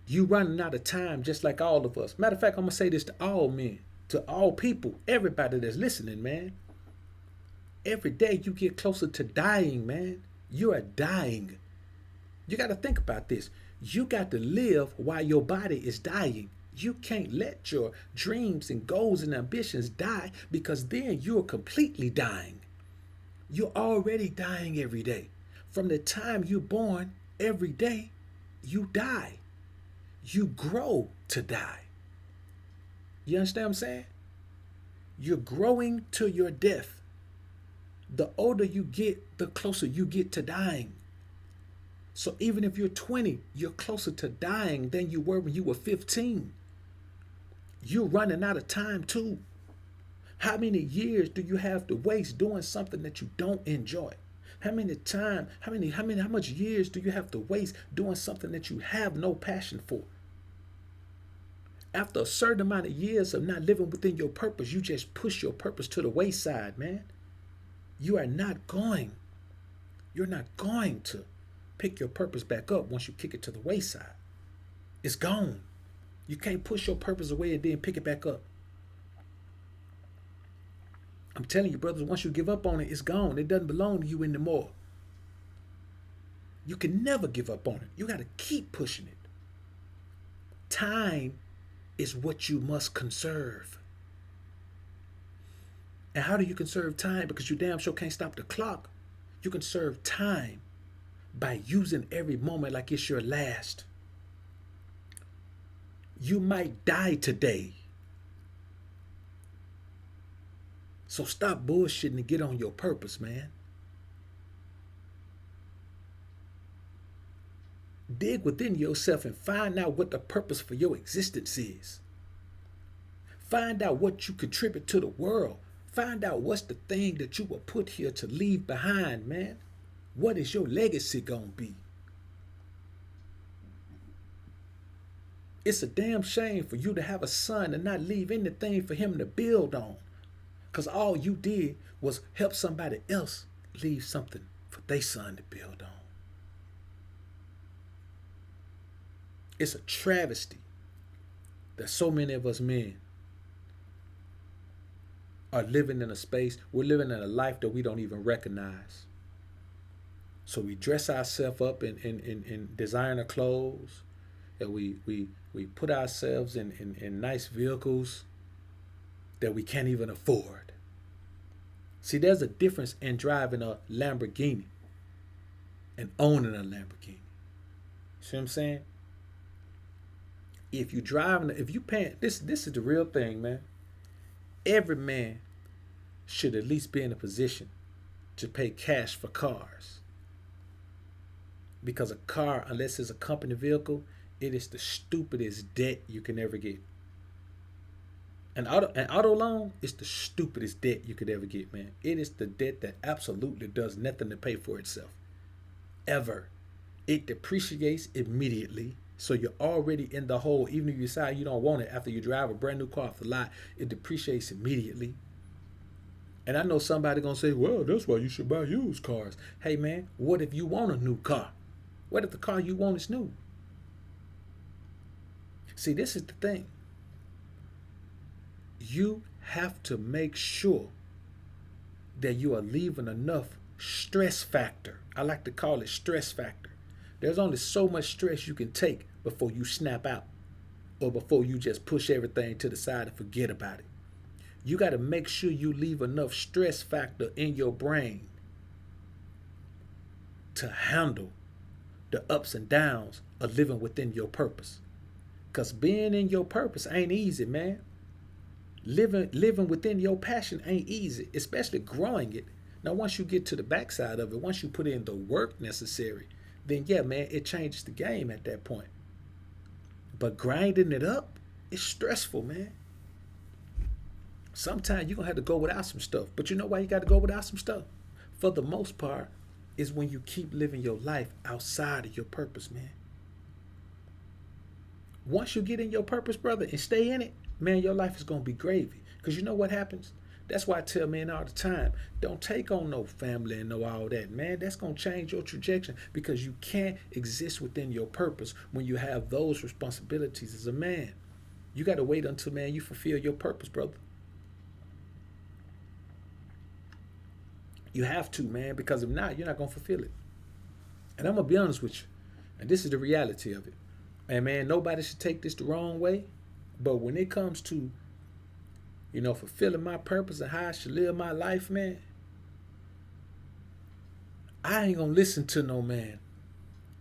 You running out of time just like all of us. Matter of fact, I'm going to say this to all men, to all people, everybody that's listening, man. Every day you get closer to dying, man. You are dying. You got to think about this. You got to live while your body is dying. You can't let your dreams and goals and ambitions die, because then you're completely dying. You're already dying every day. From the time you're born, every day you die. You grow to die. You understand what I'm saying? You're growing to your death. The older you get, the closer you get to dying. So even if you're 20, you're closer to dying than you were when you were 15. You're running out of time too. How many years do you have to waste doing something that you don't enjoy? How much years do you have to waste doing something that you have no passion for? After a certain amount of years of not living within your purpose, you just push your purpose to the wayside, man. You're not going to pick your purpose back up once you kick it to the wayside. It's gone. You can't push your purpose away and then pick it back up. I'm telling you, brothers, once you give up on it, it's gone. It doesn't belong to you anymore. You can never give up on it. You got to keep pushing it. Time is what you must conserve. And how do you conserve time? Because you damn sure can't stop the clock. You conserve time by using every moment like it's your last. You might die today. So stop bullshitting and get on your purpose, man. Dig within yourself and find out what the purpose for your existence is. Find out what you contribute to the world. Find out what's the thing that you were put here to leave behind, man. What is your legacy gonna be? It's a damn shame for you to have a son and not leave anything for him to build on. Because all you did was help somebody else leave something for their son to build on. It's a travesty that so many of us men are living in a space, we're living in a life that we don't even recognize. So we dress ourselves up in designer clothes, and we put ourselves in nice vehicles that we can't even afford. See, there's a difference in driving a Lamborghini and owning a Lamborghini. See what I'm saying? If you paying, this is the real thing, man. Every man should at least be in a position to pay cash for cars. Because a car, unless it's a company vehicle, it is the stupidest debt you can ever get. An auto loan is the stupidest debt you could ever get, man. It is the debt that absolutely does nothing to pay for itself. Ever. It depreciates immediately. So you're already in the hole. Even if you decide you don't want it after you drive a brand new car off the lot, it depreciates immediately. And I know somebody gonna say, well, that's why you should buy used cars. Hey man, what if you want a new car? What if the car you want is new? See, this is the thing. You have to make sure that you are leaving enough stress factor. I like to call it stress factor. There's only so much stress you can take before you snap out, or before you just push everything to the side and forget about it. You got to make sure you leave enough stress factor in your brain to handle the ups and downs of living within your purpose. Because being in your purpose ain't easy, man. Living within your passion ain't easy, especially growing it. Now, once you get to the backside of it, once you put in the work necessary, then yeah, man, it changes the game at that point. But grinding it up is stressful, man. Sometimes you're going to have to go without some stuff. But you know why you got to go without some stuff? For the most part, is when you keep living your life outside of your purpose, man. Once you get in your purpose, brother, and stay in it, man, your life is going to be gravy. Because you know what happens? That's why I tell men all the time, don't take on no family and no all that, man. That's going to change your trajectory because you can't exist within your purpose when you have those responsibilities as a man. You got to wait until, man, you fulfill your purpose, brother. You have to, man, because if not, you're not going to fulfill it. And I'm going to be honest with you, and this is the reality of it. And, man, nobody should take this the wrong way, but when it comes to, fulfilling my purpose and how I should live my life, man, I ain't going to listen to no man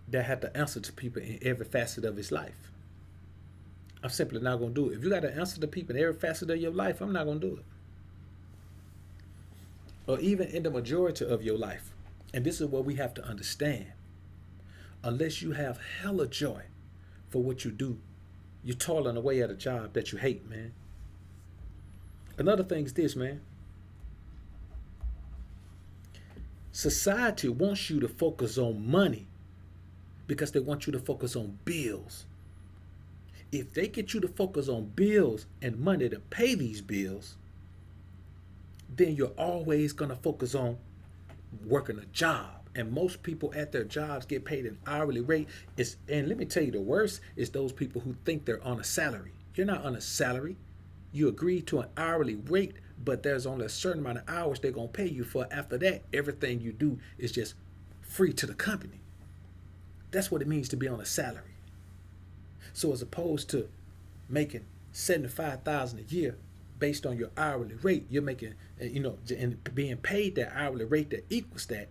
that had to answer to people in every facet of his life. I'm simply not going to do it. If you got to answer to people in every facet of your life, I'm not going to do it. Or even in the majority of your life. And this is what we have to understand. Unless you have hella joy for what you do, you're toiling away at a job that you hate, man. Another thing is this, man. Society wants you to focus on money because they want you to focus on bills. If they get you to focus on bills and money to pay these bills, then you're always going to focus on working a job. And most people at their jobs get paid an hourly rate. And let me tell you, the worst is those people who think they're on a salary. You're not on a salary. You agree to an hourly rate, but there's only a certain amount of hours they're going to pay you for. After that, everything you do is just free to the company. That's what it means to be on a salary. So as opposed to making $75,000 a year based on your hourly rate, you're making, and being paid that hourly rate that equals that.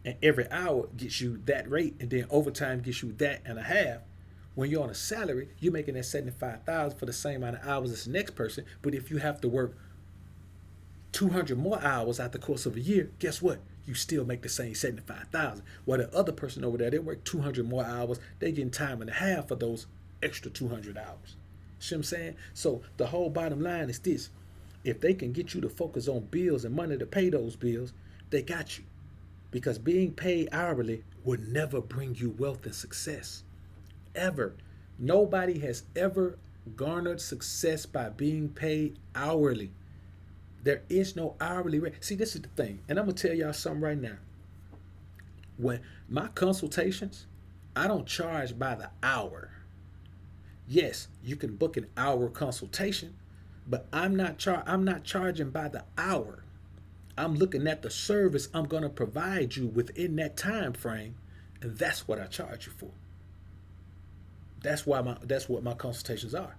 And every hour gets you that rate, and then overtime gets you that and a half. When you're on a salary, you're making that $75,000 for the same amount of hours as the next person. But if you have to work 200 more hours out the course of a year, guess what? You still make the same $75,000. While the other person over there, they work 200 more hours, they getting time and a half for those extra 200 hours. See what I'm saying? So the whole bottom line is this. If they can get you to focus on bills and money to pay those bills, they got you. Because being paid hourly will never bring you wealth and success. Ever. Nobody has ever garnered success by being paid hourly. There is no hourly rate. See, this is the thing. And I'm going to tell y'all something right now. When my consultations, I don't charge by the hour. Yes, you can book an hour consultation, but I'm not charging by the hour. I'm looking at the service I'm going to provide you within that time frame, and that's what I charge you for. That's what my consultations are.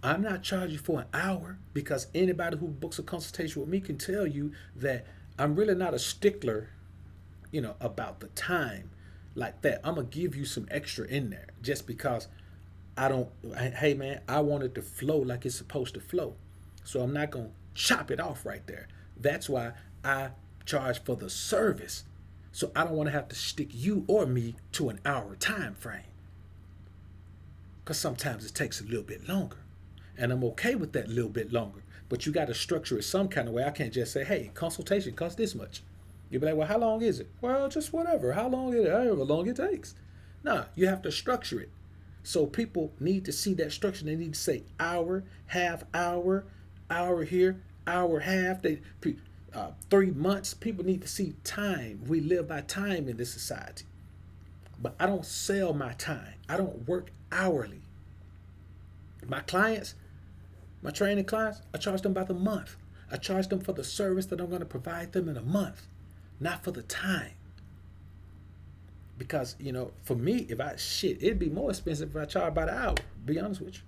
I'm not charging for an hour because anybody who books a consultation with me can tell you that I'm really not a stickler, about the time like that. I'm going to give you some extra in there just because hey man, I want it to flow like it's supposed to flow. So I'm not going to chop it off right there. That's why I charge for the service. So I don't want to have to stick you or me to an hour time frame. Because sometimes it takes a little bit longer. And I'm okay with that little bit longer. But you got to structure it some kind of way. I can't just say, hey, consultation costs this much. You'll be like, well, how long is it? Well, just whatever. How long is it? However long it takes. No, you have to structure it. So people need to see that structure. They need to say hour, half hour, hour here, hour half. 3 months. People need to see time. We live by time in this society. But I don't sell my time. I don't work hourly. My clients, my training clients, I charge them by the month. I charge them for the service that I'm going to provide them in a month, not for the time. Because, for me, it'd be more expensive if I charge by the hour, to be honest with you.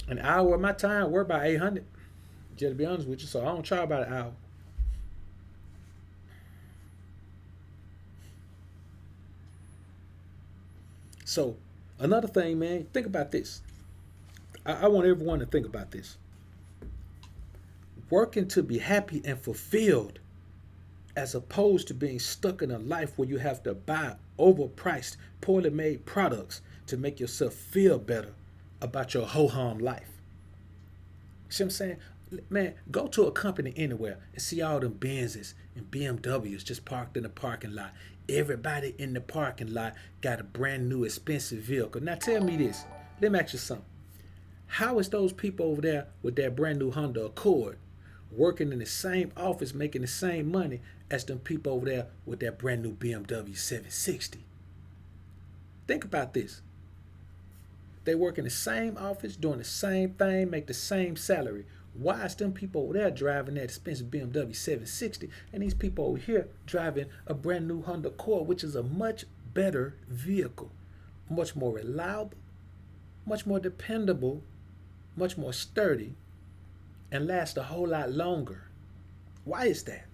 An hour of my time, worth about $800, just to be honest with you. So I don't charge by the hour. So another thing, man, think about this. I want everyone to think about this. Working to be happy and fulfilled as opposed to being stuck in a life where you have to buy overpriced, poorly made products to make yourself feel better about your ho hum life. See what I'm saying? Man, go to a company anywhere and see all them Benzes and BMWs just parked in the parking lot. Everybody in the parking lot got a brand new expensive vehicle. Now tell me this. Let me ask you something. How is those people over there with that brand new Honda Accord working in the same office making the same money as them people over there with that brand new BMW 760? Think about this. They work in the same office, doing the same thing, make the same salary. Why is them people over there driving that expensive BMW 760 and these people over here driving a brand new Honda Accord, which is a much better vehicle, much more reliable, much more dependable, much more sturdy, and lasts a whole lot longer? Why is that?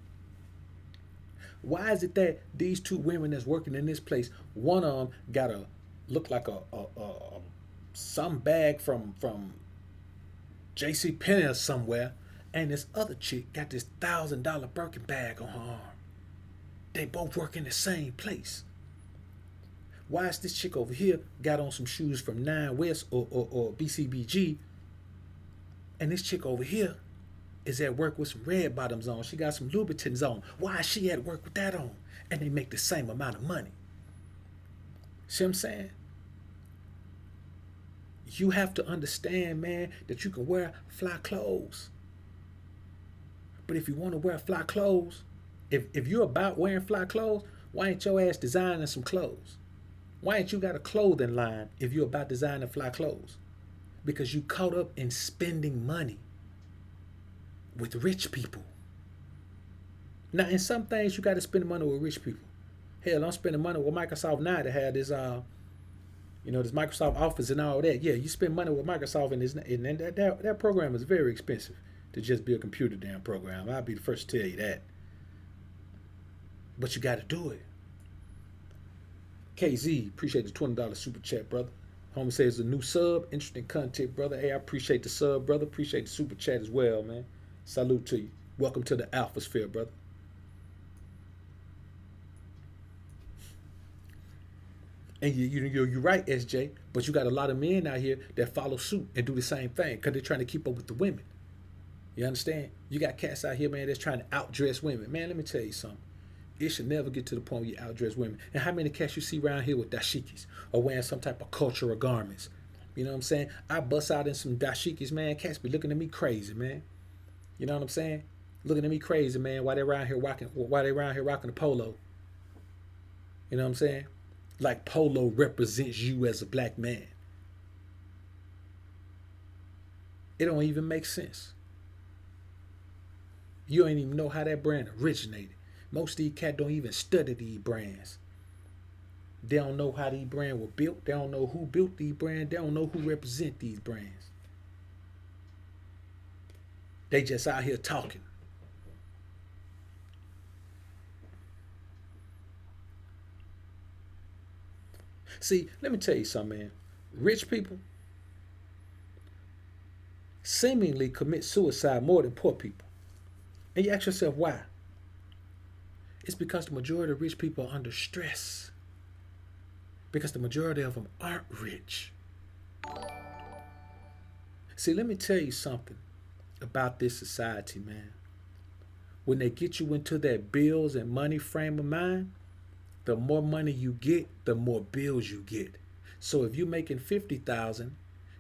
Why is it that these two women that's working in this place, one of them got a look like a some bag from J.C. Penney or somewhere, and this other chick got this $1,000 Birkin bag on her arm? They both work in the same place. Why is this chick over here got on some shoes from Nine West or BCBG, and this chick over here is at work with some red bottoms on? She got some Louboutins on. Why is she at work with that on? And they make the same amount of money. See what I'm saying? You have to understand, man, that you can wear fly clothes. But if you want to wear fly clothes, if you're about wearing fly clothes, why ain't your ass designing some clothes? Why ain't you got a clothing line if you're about designing fly clothes? Because you caught up in spending money with rich people. Now, in some things, you got to spend money with rich people. Hell, I'm spending money with Microsoft now to have this, this Microsoft Office and all that. Yeah, you spend money with Microsoft, and that program is very expensive to just be a computer damn program. I'll be the first to tell you that. But you got to do it. KZ, appreciate the $20 super chat, brother. Homie says a new sub, interesting content, brother. Hey, I appreciate the sub, brother. Appreciate the super chat as well, man. Salute to you. Welcome to the Alpha Sphere, brother. And you're right, SJ, but you got a lot of men out here that follow suit and do the same thing because they're trying to keep up with the women. You understand? You got cats out here, man, that's trying to outdress women. Man, let me tell you something. It should never get to the point where you outdress women. And how many cats you see around here with dashikis or wearing some type of cultural garments? You know what I'm saying? I bust out in some dashikis, man. Cats be looking at me crazy, man. You know what I'm saying? Looking at me crazy, man. Why they around here rocking the polo? You know what I'm saying? Like polo represents you as a black man. It don't even make sense. You don't even know how that brand originated. Most of these cats don't even study these brands. They don't know how these brands were built. They don't know who built these brands. They don't know who represent these brands. They just out here talking. See, let me tell you something, man. Rich people seemingly commit suicide more than poor people. And you ask yourself why? It's because the majority of rich people are under stress. Because the majority of them aren't rich. See, let me tell you something about this society, man. When they get you into that bills and money frame of mind, the more money you get, the more bills you get. So if you're making $50,000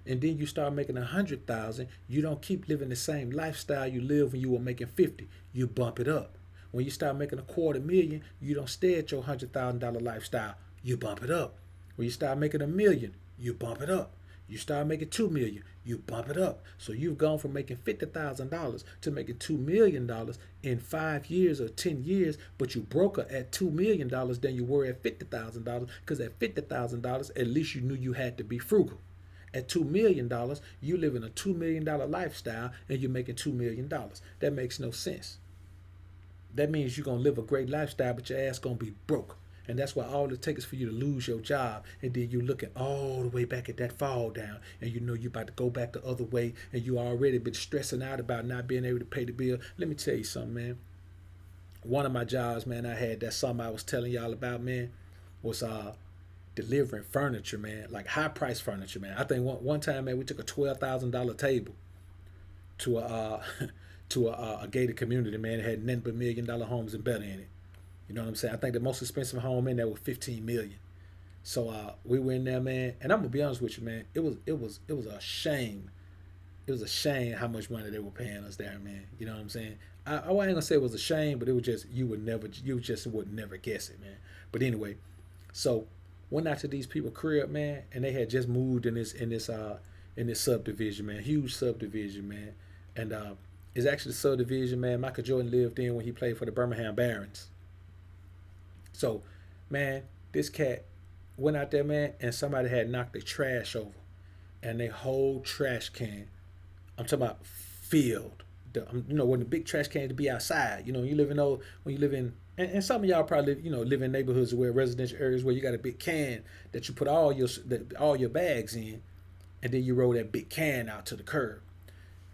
and then you start making $100,000, you don't keep living the same lifestyle you lived when you were making 50. You bump it up. When you start making $250,000, you don't stay at your $100,000 lifestyle. You bump it up. When you start making $1 million, you bump it up. You start making $2 million, you bump it up. So you've gone from making $50,000 to making $2 million in 5 years or 10 years, but you broke at $2 million than you were at $50,000, because at $50,000, at least you knew you had to be frugal. At $2 million, you live in a $2 million lifestyle and you're making $2 million. That makes no sense. That means you're going to live a great lifestyle, but your ass going to be broke. And that's why all it takes is for you to lose your job. And then you looking all the way back at that fall down. And you know you're about to go back the other way. And you already been stressing out about not being able to pay the bill. Let me tell you something, man. one of my jobs, man, I had that something I was telling y'all about, man, was delivering furniture, man, like high price furniture, man. I think one time, man, we took a $12,000 table to a to a gated community, man. It had nothing but $1 million homes and better in it. You know what I'm saying? I think the most expensive home in there was 15 million. So we went in there, man, and I'm gonna be honest with you, man. It was a shame. It was a shame how much money they were paying us there, man. You know what I'm saying? I ain't gonna say it was a shame, but it was just you just would never guess it, man. But anyway, so went out to these people crib, man, and they had just moved in this subdivision, man, huge subdivision, man, and it's actually the subdivision, man, Michael Jordan lived in when he played for the Birmingham Barons. So, man, this cat went out there, man, and somebody had knocked the trash over, and they whole trash can. I'm talking about filled. When the big trash can to be outside. You live in old when you live in, and some of y'all probably live in neighborhoods where residential areas where you got a big can that you put all your bags in, and then you roll that big can out to the curb.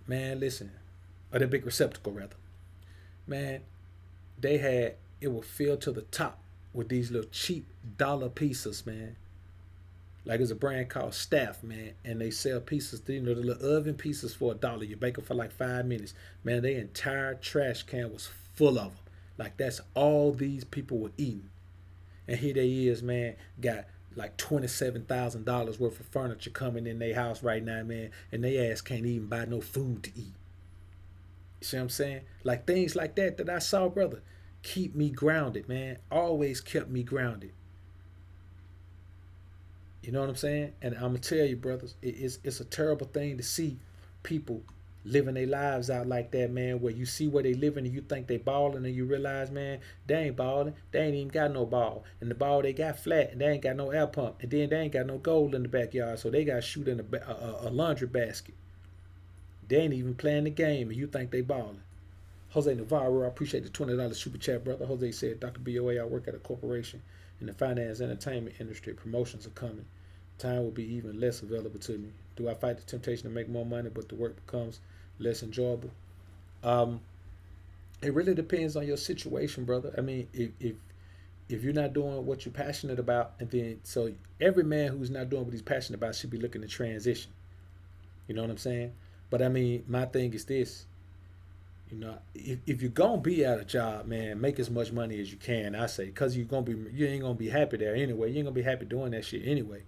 Man, listen, or that big receptacle rather. Man, they had it was filled to the top with these little cheap dollar pieces, man. Like it's a brand called Staff, man, and they sell pieces, the little oven pieces for $1. You bake them for like 5 minutes, man. Their entire trash can was full of them. Like that's all these people were eating, and here they is, man. Got like $27,000 worth of furniture coming in their house right now, man, and they ass can't even buy no food to eat. You see what I'm saying? Like things like that I saw, brother, keep me grounded, man. Always kept me grounded. You know what I'm saying? And I'm gonna tell you, brothers, it's a terrible thing to see people living their lives out like that, man. Where you see where they living and you think they balling, and you realize, man, they ain't balling. They ain't even got no ball, and the ball they got flat, and they ain't got no air pump, and then they ain't got no gold in the backyard, so they got to shoot in a laundry basket. They ain't even playing the game, and you think they balling. Jose Navarro, I appreciate the $20 super chat, brother. Jose said, Dr. BoA, I work at a corporation in the finance and entertainment industry. Promotions are coming. Time will be even less available to me. Do I fight the temptation to make more money, but the work becomes less enjoyable? Um, it really depends on your situation, brother. I mean, if you're not doing what you're passionate about, and then so every man who's not doing what he's passionate about should be looking to transition. You know what I'm saying? But I mean, my thing is this. If you're gonna be at a job, man, make as much money as you can. I say, cause you ain't gonna be happy there anyway. You ain't gonna be happy doing that shit anyway.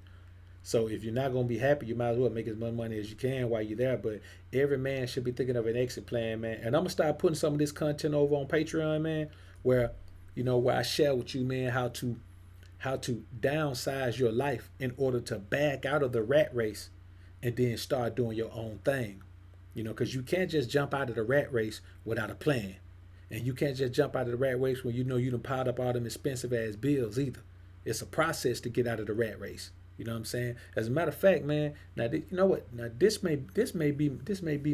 So if you're not gonna be happy, you might as well make as much money as you can while you're there. But every man should be thinking of an exit plan, man. And I'm gonna start putting some of this content over on Patreon, man, where where I share with you, man, how to downsize your life in order to back out of the rat race and then start doing your own thing. Because you can't just jump out of the rat race without a plan. And you can't just jump out of the rat race when you done piled up all them expensive ass bills either. It's a process to get out of the rat race. You know what I'm saying? As a matter of fact, man, now you know what? Now this may be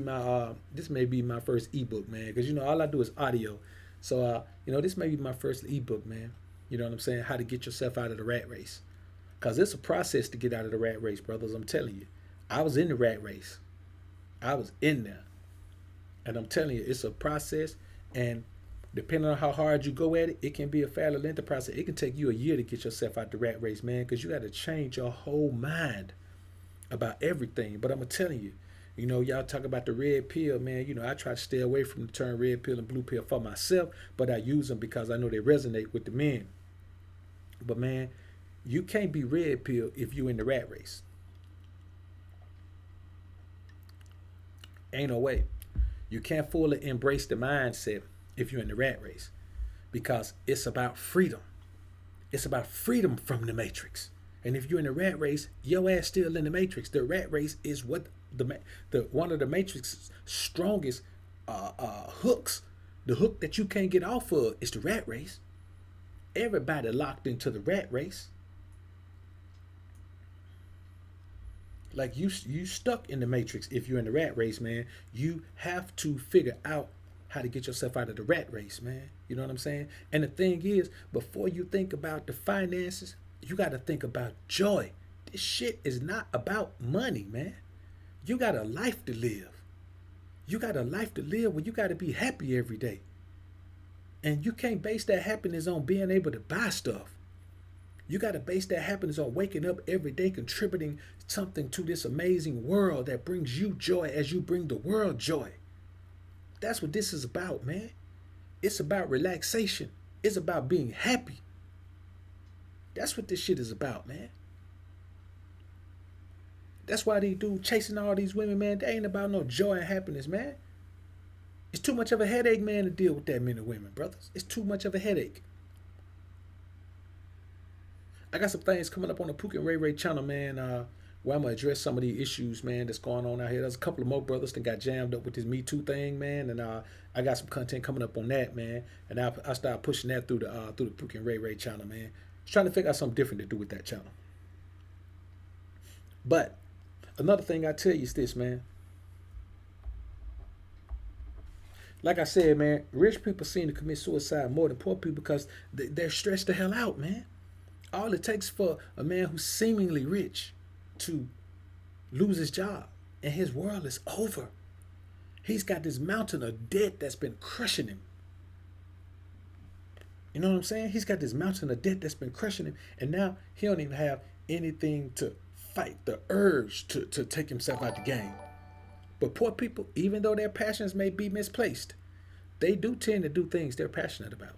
my first ebook, man, because all I do is audio. So this may be my first ebook, man. You know what I'm saying? How to get yourself out of the rat race. Cause it's a process to get out of the rat race, brothers. I'm telling you. I was in the rat race. I was in there. And I'm telling you, it's a process. And depending on how hard you go at it, it can be a fairly lengthy process. It can take you a year to get yourself out the rat race, man, because you got to change your whole mind about everything. But I'm telling you, y'all talk about the red pill, man. I try to stay away from the term red pill and blue pill for myself, but I use them because I know they resonate with the men. But, man, you can't be red pill if you in the rat race. Ain't no way. You can't fully embrace the mindset if you're in the rat race, because it's about freedom. It's about freedom from the matrix. And if you're in the rat race, your ass still in the matrix. The rat race is what the one of the matrix's strongest hooks. The hook that you can't get off of is the rat race. Everybody locked into the rat race. Like you stuck in the matrix if you're in the rat race, man. You have to figure out how to get yourself out of the rat race, man. You know what I'm saying? And the thing is, before you think about the finances, you got to think about joy. This shit is not about money, man. You got a life to live. You got a life to live where you got to be happy every day. And you can't base that happiness on being able to buy stuff. You got to base that happiness on waking up every day, contributing something to this amazing world that brings you joy as you bring the world joy. That's what this is about, man. It's about relaxation. It's about being happy. That's what this shit is about, man. That's why these dudes chasing all these women, man, they ain't about no joy and happiness, man. It's too much of a headache, man, to deal with that many women, brothers. It's too much of a headache. I got some things coming up on the Pook and Ray Ray channel, man, where I'm going to address some of the issues, man, that's going on out here. There's a couple of more brothers that got jammed up with this Me Too thing, man, and I got some content coming up on that, man, and I start pushing that through the Pook and Ray Ray channel, man. Just trying to figure out something different to do with that channel. But another thing I tell you is this, man. Like I said, man, rich people seem to commit suicide more than poor people because they're stressed the hell out, man. All it takes for a man who's seemingly rich to lose his job and his world is over. He's got this mountain of debt that's been crushing him. You know what I'm saying? He's got this mountain of debt that's been crushing him, and now he don't even have anything to fight the urge to take himself out the game. But poor people, even though their passions may be misplaced, they do tend to do things they're passionate about.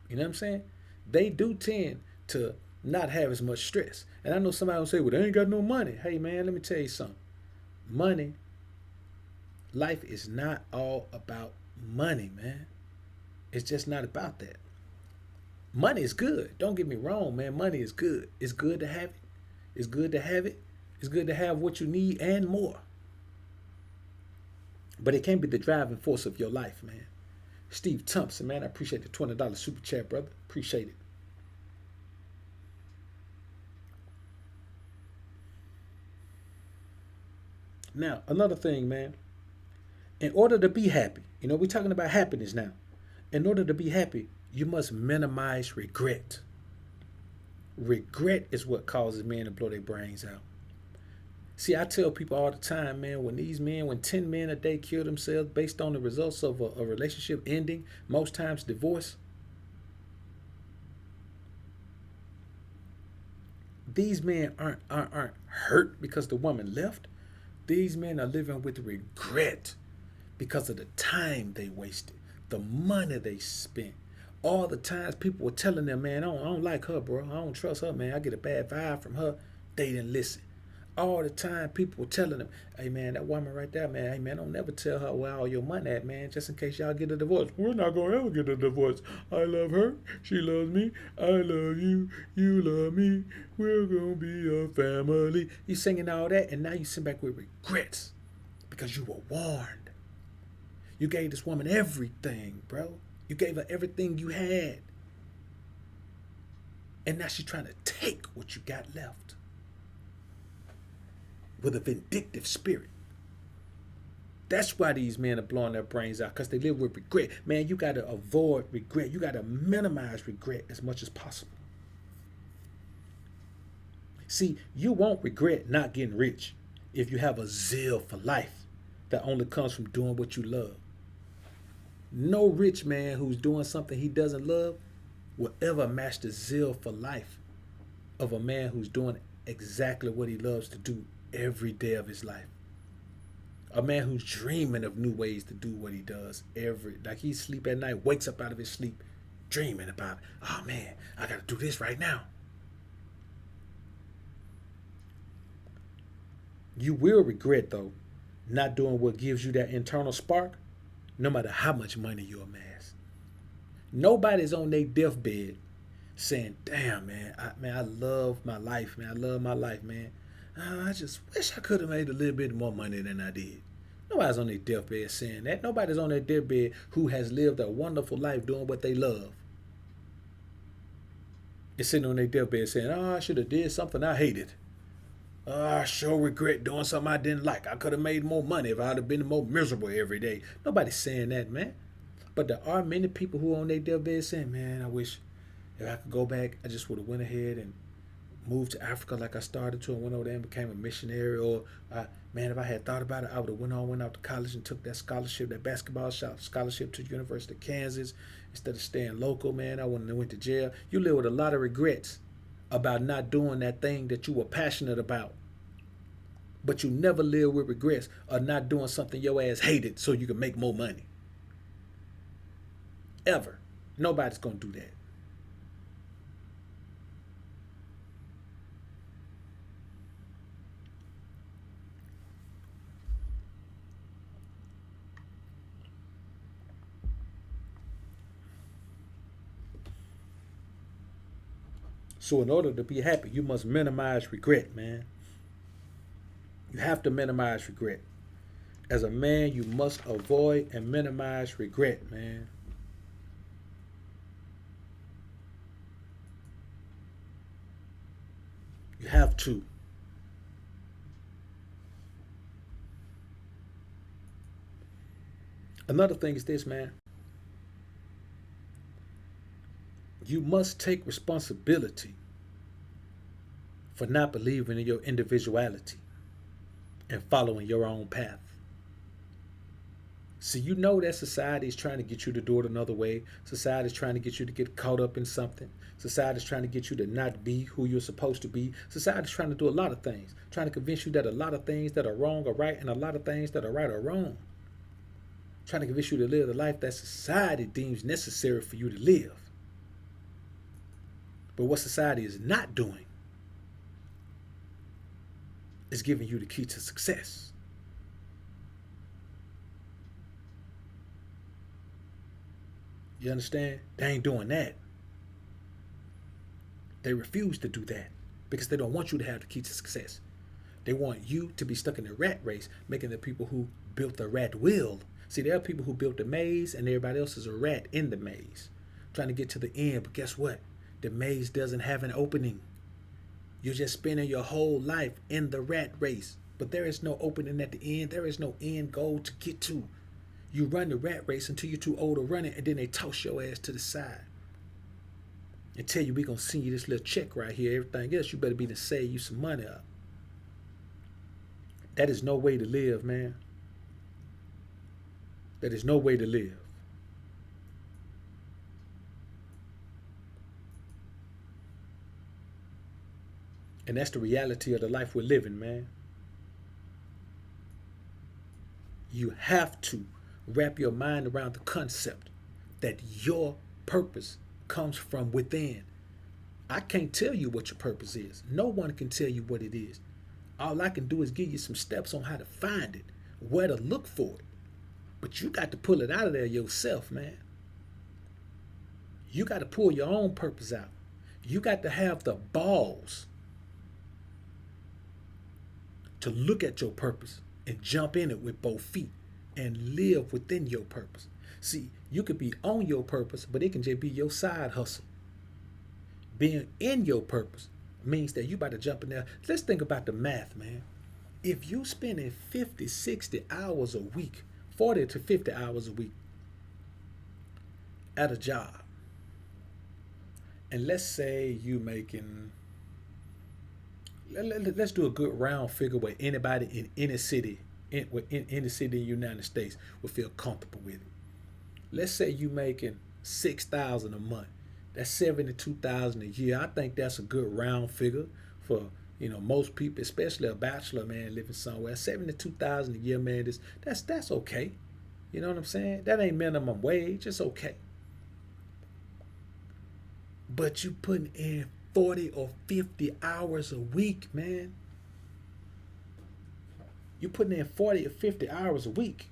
You know what I'm saying? They do tend to not have as much stress. And I know somebody will say, well, they ain't got no money. Hey, man, let me tell you something. Money, life is not all about money, man. It's just not about that. Money is good. Don't get me wrong, man. Money is good. It's good to have it. It's good to have it. It's good to have what you need and more. But it can't be the driving force of your life, man. Steve Thompson, man, I appreciate the $20 super chat, brother. Appreciate it. Now, another thing, man. In order to be happy, we're talking about happiness now. In order to be happy, you must minimize regret. Regret is what causes men to blow their brains out. See, I tell people all the time, man, when 10 men a day kill themselves based on the results of a relationship ending, most times divorce, these men aren't hurt because the woman left. These men are living with regret because of the time they wasted, the money they spent. All the times people were telling them, man, I don't like her, bro. I don't trust her, man. I get a bad vibe from her. They didn't listen. All the time people were telling them, hey, man, that woman right there, man, hey, man, don't never tell her where all your money at, man, just in case y'all get a divorce. We're not going to ever get a divorce. I love her. She loves me. I love you. You love me. We're going to be a family. You singing all that, and now you sit back with regrets because you were warned. You gave this woman everything, bro. You gave her everything you had. And now she's trying to take what you got left with a vindictive spirit. That's why these men are blowing their brains out, because they live with regret. Man, you got to avoid regret. You got to minimize regret as much as possible. See, you won't regret not getting rich if you have a zeal for life that only comes from doing what you love. No rich man who's doing something he doesn't love will ever match the zeal for life of a man who's doing exactly what he loves to do every day of his life. A man who's dreaming of new ways to do what he does like he sleep at night, wakes up out of his sleep, dreaming about, oh man, I gotta do this right now. You will regret, though, not doing what gives you that internal spark, no matter how much money you amass. Nobody's on their deathbed saying, damn, man, I love my life, man. I love my life, man. I just wish I could have made a little bit more money than I did. Nobody's on their deathbed saying that. Nobody's on their deathbed who has lived a wonderful life doing what they love. It's sitting on their deathbed saying, oh, I should have did something I hated. Oh, I sure regret doing something I didn't like. I could have made more money if I'd have been more miserable every day. Nobody's saying that, man. But there are many people who are on their deathbed saying, man, I wish if I could go back, I just would have went ahead and moved to Africa like I started to and went over there and became a missionary. Or, man, if I had thought about it, I would have went out to college and took that scholarship, that basketball scholarship to the University of Kansas instead of staying local, man. I wouldn't have went to jail. You live with a lot of regrets about not doing that thing that you were passionate about. But you never live with regrets of not doing something your ass hated so you can make more money. Ever. Nobody's going to do that. So in order to be happy, you must minimize regret, man. You have to minimize regret. As a man, you must avoid and minimize regret, man. You have to. Another thing is this, man. You must take responsibility for not believing in your individuality and following your own path. See, you know that society is trying to get you to do it another way. Society is trying to get you to get caught up in something. Society is trying to get you to not be who you're supposed to be. Society is trying to do a lot of things, trying to convince you that a lot of things that are wrong are right and a lot of things that are right are wrong. Trying to convince you to live the life that society deems necessary for you to live. But what society is not doing is giving you the key to success. You understand? They ain't doing that. They refuse to do that because they don't want you to have the key to success. They want you to be stuck in the rat race, making the people who built the rat wheel. See, there are people who built the maze and everybody else is a rat in the maze, trying to get to the end. But guess what? The maze doesn't have an opening. You're just spending your whole life in the rat race. But there is no opening at the end. There is no end goal to get to. You run the rat race until you're too old to run it, and then they toss your ass to the side and tell you, we're going to send you this little check right here. Everything else, you better be to save you some money up. That is no way to live, man. That is no way to live. And that's the reality of the life we're living, man. You have to wrap your mind around the concept that your purpose comes from within. I can't tell you what your purpose is. No one can tell you what it is. All I can do is give you some steps on how to find it, where to look for it. But you got to pull it out of there yourself, man. You got to pull your own purpose out. You got to have the balls to look at your purpose and jump in it with both feet and live within your purpose. See, you could be on your purpose, but it can just be your side hustle. Being in your purpose means that you about to jump in there. Let's think about the math, man. If you spending 50, 60 hours a week, 40 to 50 hours a week at a job, and let's say you making, let's do a good round figure where anybody in any city, in any city in the United States would feel comfortable with it. Let's say you making $6,000 a month. That's $72,000 a year. I think that's a good round figure for most people, especially a bachelor man living somewhere. $72,000 a year, man. That's okay. You know what I'm saying? That ain't minimum wage. It's okay. But you putting in 40 or 50 hours a week, man. You putting in 40 or 50 hours a week.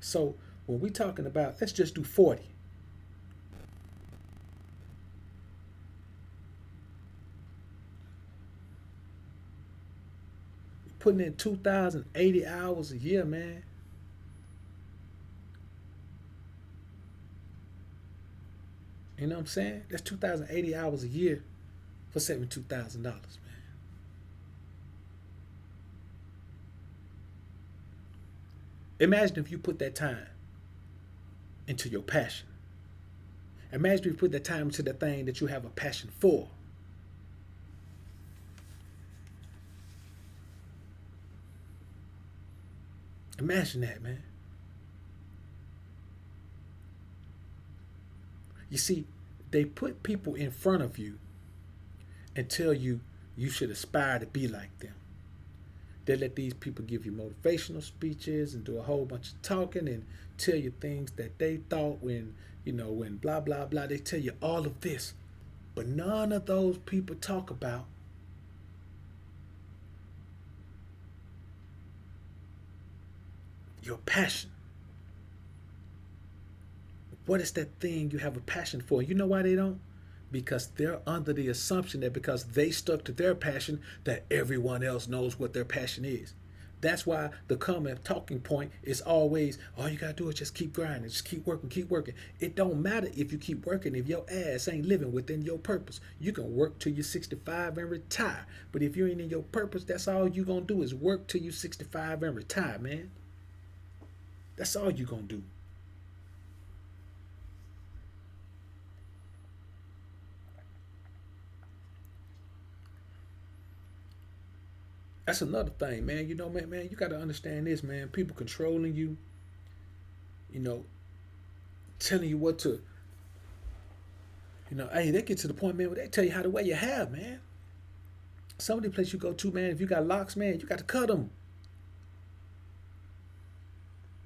So when we talking about, let's just do 40. Putting in 2,080 hours a year, man. You know what I'm saying? That's 2,080 hours a year for $72,000, man. Imagine if you put that time into your passion. Imagine if you put that time into the thing that you have a passion for. Imagine that, man. You see, they put people in front of you and tell you you should aspire to be like them. They let these people give you motivational speeches and do a whole bunch of talking and tell you things that they thought when blah, blah, blah. They tell you all of this. But none of those people talk about your passion. What is that thing you have a passion for? You know why they don't? Because they're under the assumption that because they stuck to their passion, that everyone else knows what their passion is. That's why the common talking point is always, all you gotta do is just keep grinding, just keep working, keep working. It don't matter if you keep working if your ass ain't living within your purpose. You can work till you're 65 and retire. But if you ain't in your purpose, that's all you gonna do is work till you're 65 and retire, man. That's all you gonna do. That's another thing, man. You know, man, you got to understand this, man. People controlling you, you know, telling you what to, hey, they get to the point, man, where they tell you how to wear your hair, man. Some of the places you go to, man, if you got locks, man, you got to cut them.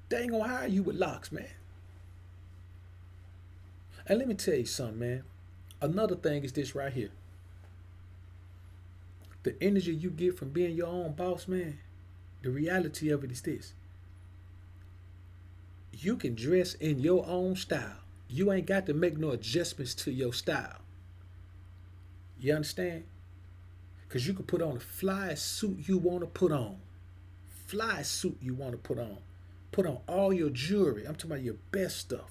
They ain't gonna hire you with locks, man. And let me tell you something, man. Another thing is this right here. The energy you get from being your own boss, man, the reality of it is this. You can dress in your own style. You ain't got to make no adjustments to your style. You understand? Because you can put on a fly suit you want to put on. Fly suit you want to put on. Put on all your jewelry. I'm talking about your best stuff.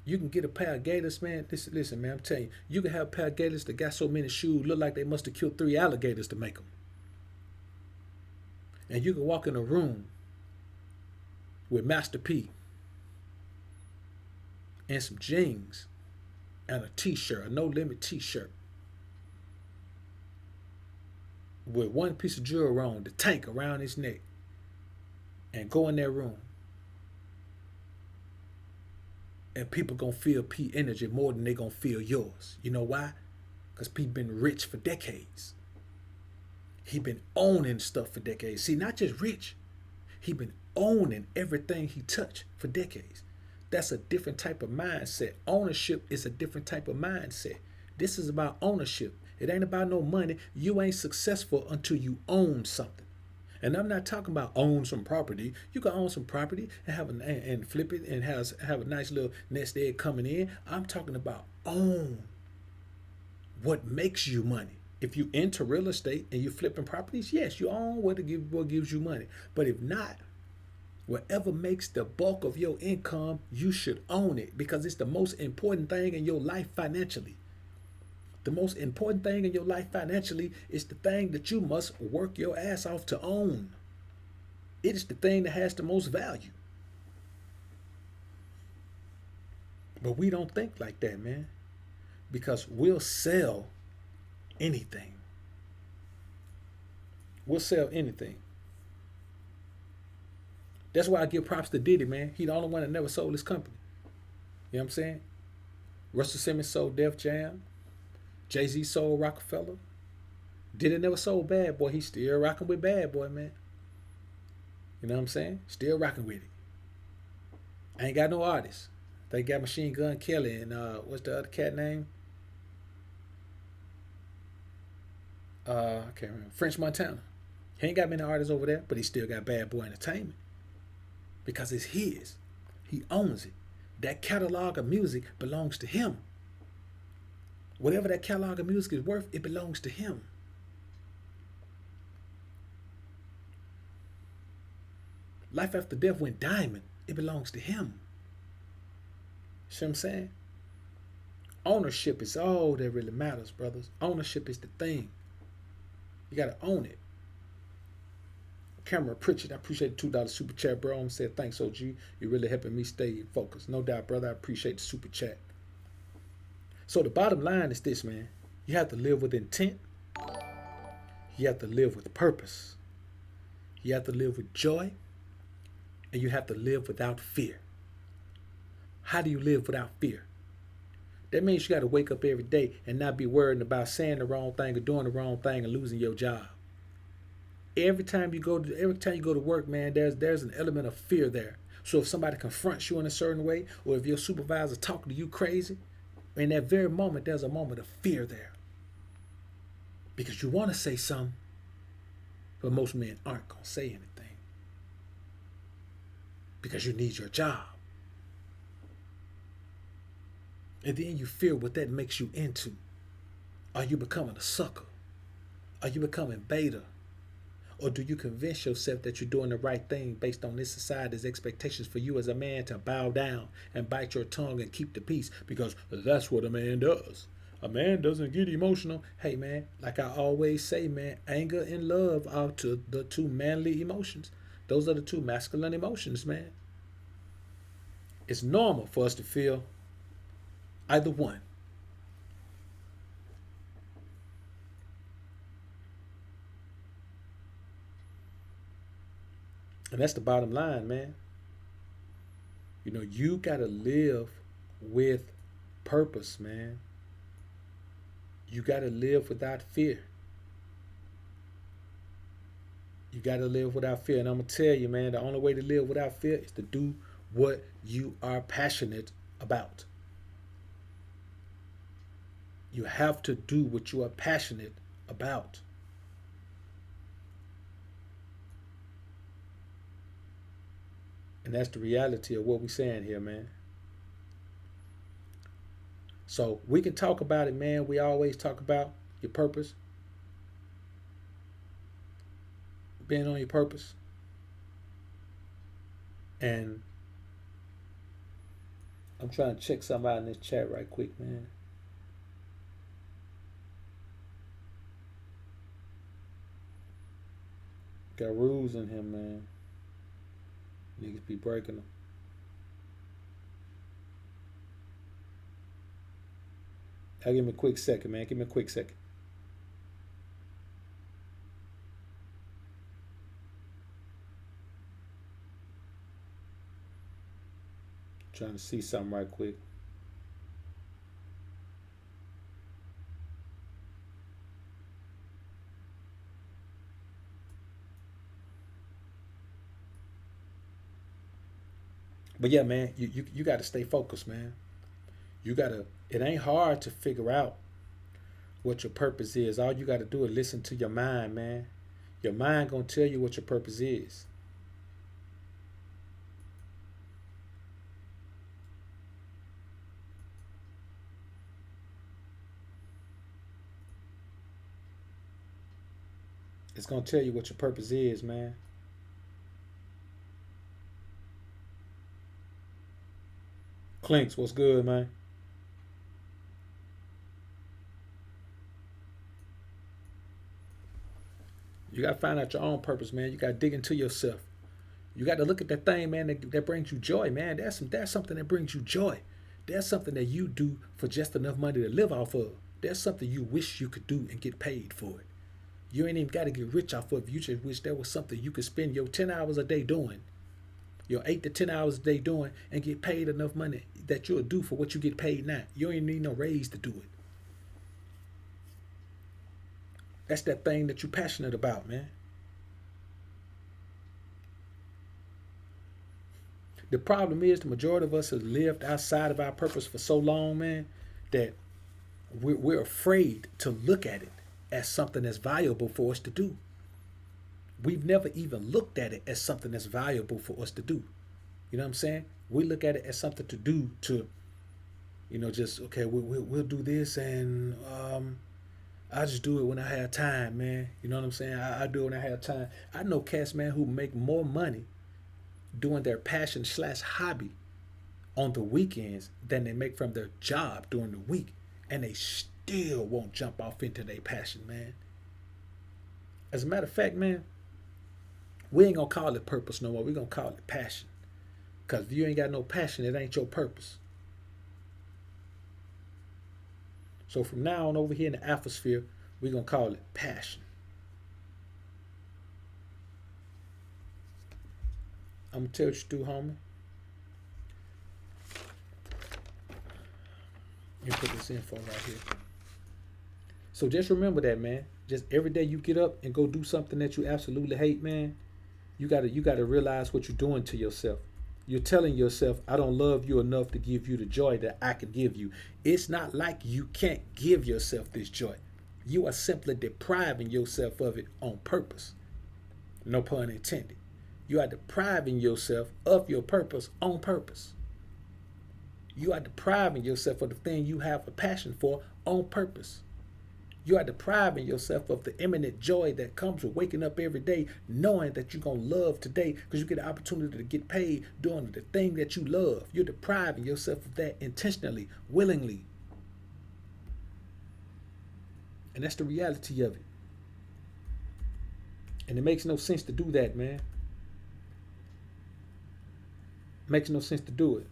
You can get a pair of gators, man. Listen, man, I'm telling you, you can have a pair of gators that got so many shoes, look like they must have killed 3 alligators to make them. And you can walk in a room with Master P and some jeans and a t-shirt, a no limit t-shirt, with one piece of jewelry on, the tank around his neck, and go in that room. And people gonna feel P energy more than they gonna feel yours. You know why? Because P been rich for decades. He been owning stuff for decades. See, not just rich. He been owning everything he touched for decades. That's a different type of mindset. Ownership is a different type of mindset. This is about ownership. It ain't about no money. You ain't successful until you own something. And I'm not talking about own some property. You can own some property and and flip it and have a nice little nest egg coming in. I'm talking about own what makes you money. If you into real estate and you're flipping properties, yes, you own what gives you money. But if not, whatever makes the bulk of your income, you should own it because it's the most important thing in your life financially. The most important thing in your life financially is the thing that you must work your ass off to own. It is the thing that has the most value. But we don't think like that, man. Because we'll sell anything. We'll sell anything. That's why I give props to Diddy, man. He the only one that never sold his company. You know what I'm saying? Russell Simmons sold Def Jam. Jay-Z sold Rockefeller. Diddy never sold Bad Boy. He's still rocking with Bad Boy, man. You know what I'm saying? Still rocking with it. I ain't got no artists. They got Machine Gun Kelly and what's the other cat name? I can't remember. French Montana. He ain't got many artists over there, but he still got Bad Boy Entertainment. Because it's his. He owns it. That catalog of music belongs to him. Whatever that catalog of music is worth, it belongs to him. Life After Death went diamond. It belongs to him. See what I'm saying? Ownership is all that really matters, brothers. Ownership is the thing. You got to own it. Cameron Pritchard, I appreciate the $2 super chat, bro. I'm saying thanks, OG. You're really helping me stay focused. No doubt, brother. I appreciate the super chat. So the bottom line is this, man. You have to live with intent. You have to live with purpose. You have to live with joy. And you have to live without fear. How do you live without fear? That means you got to wake up every day and not be worried about saying the wrong thing or doing the wrong thing and losing your job. Every time you go to work, man, there's an element of fear there. So if somebody confronts you in a certain way, or if your supervisor talking to you crazy, in that very moment, there's a moment of fear there. Because you want to say something, but most men aren't going to say anything. Because you need your job. And then you fear what that makes you into. Are you becoming a sucker? Are you becoming beta? Or do you convince yourself that you're doing the right thing based on this society's expectations for you as a man to bow down and bite your tongue and keep the peace? Because that's what a man does. A man doesn't get emotional. Hey, man, like I always say, man, anger and love are the two manly emotions. Those are the two masculine emotions, man. It's normal for us to feel either one. And that's the bottom line, man. You got to live with purpose, man. You got to live without fear. You got to live without fear. And I'm going to tell you, man, the only way to live without fear is to do what you are passionate about. You have to do what you are passionate about. And that's the reality of what we're saying here, man. So we can talk about it, man. We always talk about your purpose, being on your purpose. And I'm trying to check something out in this chat right quick, man. Got rules in here, man. Niggas be breaking them. Give me a quick second, man. Give me a quick second. Trying to see something right quick. But yeah, man, you got to stay focused, man. It ain't hard to figure out what your purpose is. All you got to do is listen to your mind, man. Your mind going to tell you what your purpose is. It's going to tell you what your purpose is, man. Clinks, what's good, man? You got to find out your own purpose, man. You got to dig into yourself. You got to look at that thing, man, that brings you joy, man. That's something that brings you joy. That's something that you do for just enough money to live off of. That's something you wish you could do and get paid for it. You ain't even got to get rich off of it. You just wish there was something you could spend your 10 hours a day doing, your 8 to 10 hours a day doing, and get paid enough money that you'll do for what you get paid now. You ain't need no raise to do it. That's that thing that you're passionate about, man. The problem is the majority of us have lived outside of our purpose for so long, man, that we're afraid to look at it as something that's valuable for us to do. We've never even looked at it as something that's valuable for us to do. You know what I'm saying? We look at it as something to do to, just, okay, we'll do this, and I just do it when I have time, man. You know what I'm saying? I do it when I have time. I know cats, man, who make more money doing their passion / hobby on the weekends than they make from their job during the week. And they still won't jump off into their passion, man. As a matter of fact, man, we ain't gonna call it purpose no more. We're gonna call it passion. Because if you ain't got no passion, it ain't your purpose. So from now on over here in the atmosphere, we're going to call it passion. I'm going to tell you what you do, homie. Let me put this info right here. So just remember that, man. Just every day you get up and go do something that you absolutely hate, man. You gotta realize what you're doing to yourself. You're telling yourself, I don't love you enough to give you the joy that I can give you. It's not like you can't give yourself this joy. You are simply depriving yourself of it on purpose. No pun intended. You are depriving yourself of your purpose on purpose. You are depriving yourself of the thing you have a passion for on purpose. You are depriving yourself of the imminent joy that comes with waking up every day knowing that you're going to love today because you get the opportunity to get paid doing the thing that you love. You're depriving yourself of that intentionally, willingly. And that's the reality of it. And it makes no sense to do that, man. It makes no sense to do it.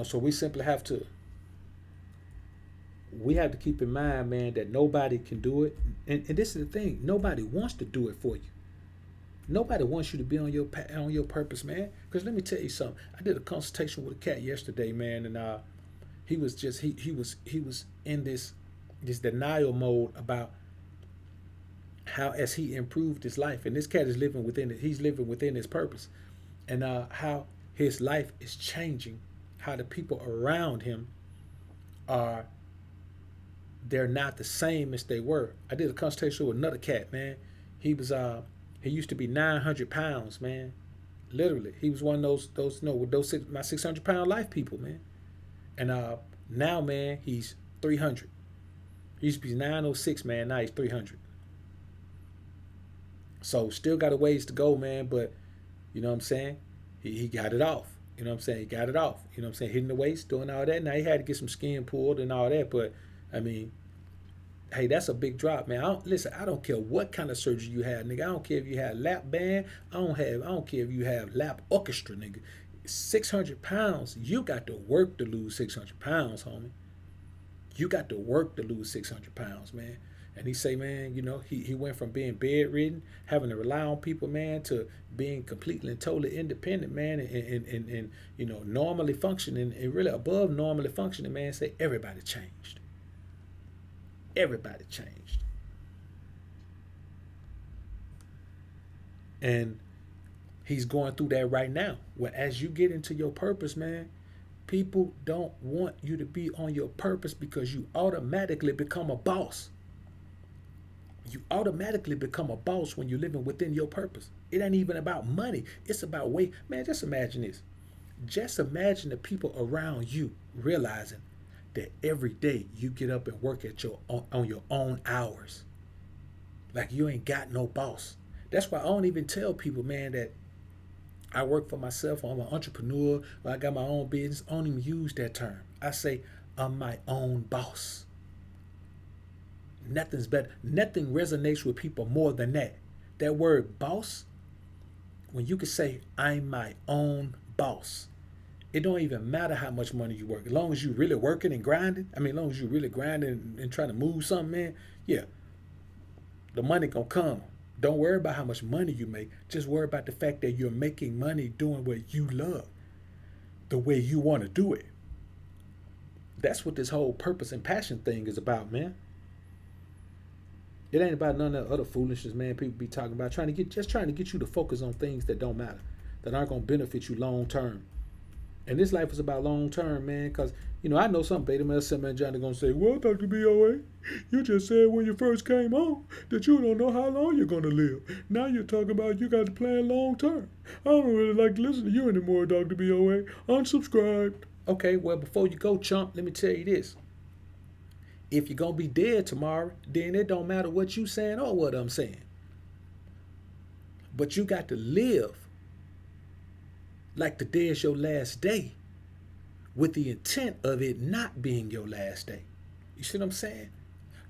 So we simply have to keep in mind, man, that nobody can do it. And this is the thing, nobody wants to do it for you. Nobody wants you to be on your purpose, man. Because let me tell you something. I did a consultation with a cat yesterday, man, and he was just he was in this denial mode about how as he improved his life, and this cat is living within it. He's living within his purpose, and how his life is changing, how the people around him are they're not the same as they were. I did a consultation with another cat, man. He used to be 900 pounds, man. Literally, he was one of those with my 600-pound life people, man. And now, man, he's 300. He used to be 906, man. Now he's 300. So still got a ways to go, man. But you know what I'm saying? He got it off. You know what I'm saying? He got it off. You know what I'm saying? Hitting the weights, doing all that. Now he had to get some skin pulled and all that. But I mean, hey, that's a big drop, man. I don't care what kind of surgery you have, nigga. I don't care if you have lap band. I don't care if you have lap orchestra, nigga. 600 pounds. You got to work to lose 600 pounds, homie. You got to work to lose 600 pounds, man. And he say, man, he went from being bedridden, having to rely on people, man, to being completely and totally independent, man, and normally functioning, and really above normally functioning, man. Say everybody changed. Everybody changed. And he's going through that right now. Where as you get into your purpose, man, people don't want you to be on your purpose because you automatically become a boss. You automatically become a boss when you're living within your purpose. It ain't even about money. It's about weight. Man, just imagine this. Just imagine the people around you realizing that every day you get up and work on your own hours. Like you ain't got no boss. That's why I don't even tell people, man, that I work for myself, or I'm an entrepreneur, or I got my own business. I don't even use that term. I say I'm my own boss. Nothing's better. Nothing resonates with people more than that. That word boss, when you can say, I'm my own boss. It don't even matter how much money you work. As long as you really working and grinding, as long as you really grinding and trying to move something, man, yeah, the money gonna come. Don't worry about how much money you make. Just worry about the fact that you're making money doing what you love, the way you want to do it. That's what this whole purpose and passion thing is about, man. It ain't about none of the other foolishness, man. People be talking about trying to get you to focus on things that don't matter, that aren't gonna benefit you long term. And this life is about long term, man. Cause I know some beta male man Johnny gonna say, "Well, Dr. BoA, you just said when you first came on that you don't know how long you're gonna live. Now you're talking about you got to plan long term. I don't really like to listen to you anymore, Dr. BoA. Unsubscribed." Okay, well before you go, chump, let me tell you this. If you're going to be dead tomorrow, then it don't matter what you saying or what I'm saying. But you got to live like the day is your last day with the intent of it not being your last day. You see what I'm saying?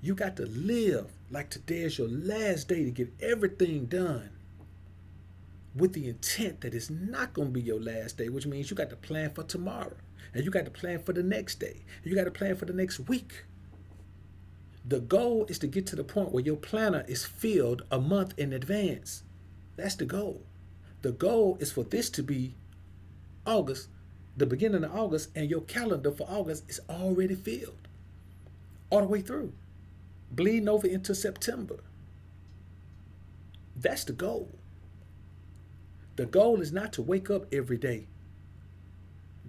You got to live like today is your last day to get everything done with the intent that it's not going to be your last day, which means you got to plan for tomorrow. And you got to plan for the next day. And you got to plan for the next week. The goal is to get to the point where your planner is filled a month in advance. That's the goal. The goal is for this to be August, the beginning of August, and your calendar for August is already filled all the way through, bleeding over into September. That's the goal. The goal is not to wake up every day,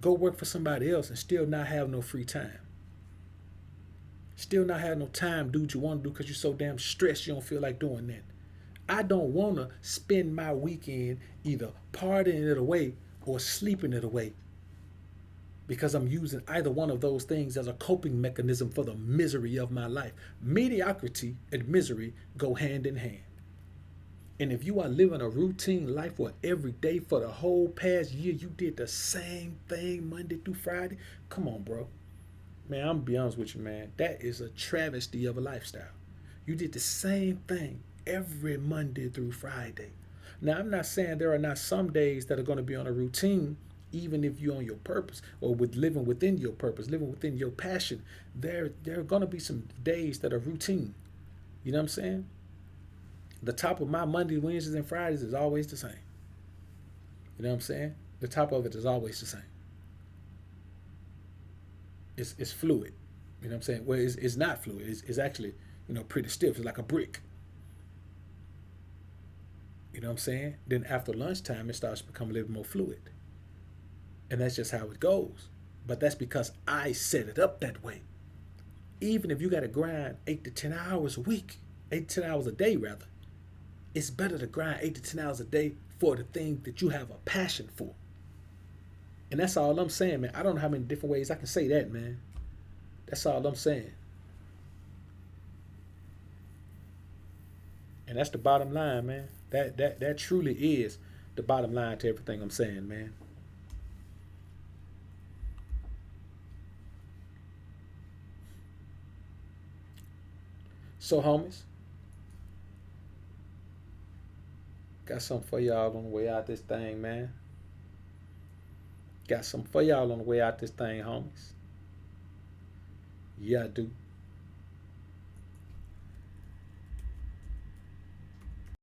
go work for somebody else, and still not have no free time. Still not have no time to do what you want to do because you're so damn stressed you don't feel like doing that. I don't want to spend my weekend either partying it away or sleeping it away because I'm using either one of those things as a coping mechanism for the misery of my life. Mediocrity and misery go hand in hand. And if you are living a routine life where every day for the whole past year you did the same thing Monday through Friday, come on, bro. Man, I'm gonna be honest with you, man. That is a travesty of a lifestyle. You did the same thing every Monday through Friday. Now, I'm not saying there are not some days that are going to be on a routine, even if you're on your purpose or with living within your purpose, living within your passion. There are going to be some days that are routine. You know what I'm saying? The top of my Mondays, Wednesdays, and Fridays is always the same. You know what I'm saying? The top of it is always the same. It's fluid. You know what I'm saying? Well, it's not fluid. It's actually, pretty stiff. It's like a brick. You know what I'm saying? Then after lunchtime, it starts to become a little more fluid. And that's just how it goes. But that's because I set it up that way. Even if you got to grind 8 to 10 hours a week, 8 to 10 hours a day, rather, it's better to grind 8 to 10 hours a day for the thing that you have a passion for. And that's all I'm saying, man. I don't know how many different ways I can say that, man. That's all I'm saying. And that's the bottom line, man. That truly is the bottom line to everything I'm saying, man. So, homies, got something for y'all on the way out this thing, man. Got something for y'all on the way out this thing, homies. Yeah, I do.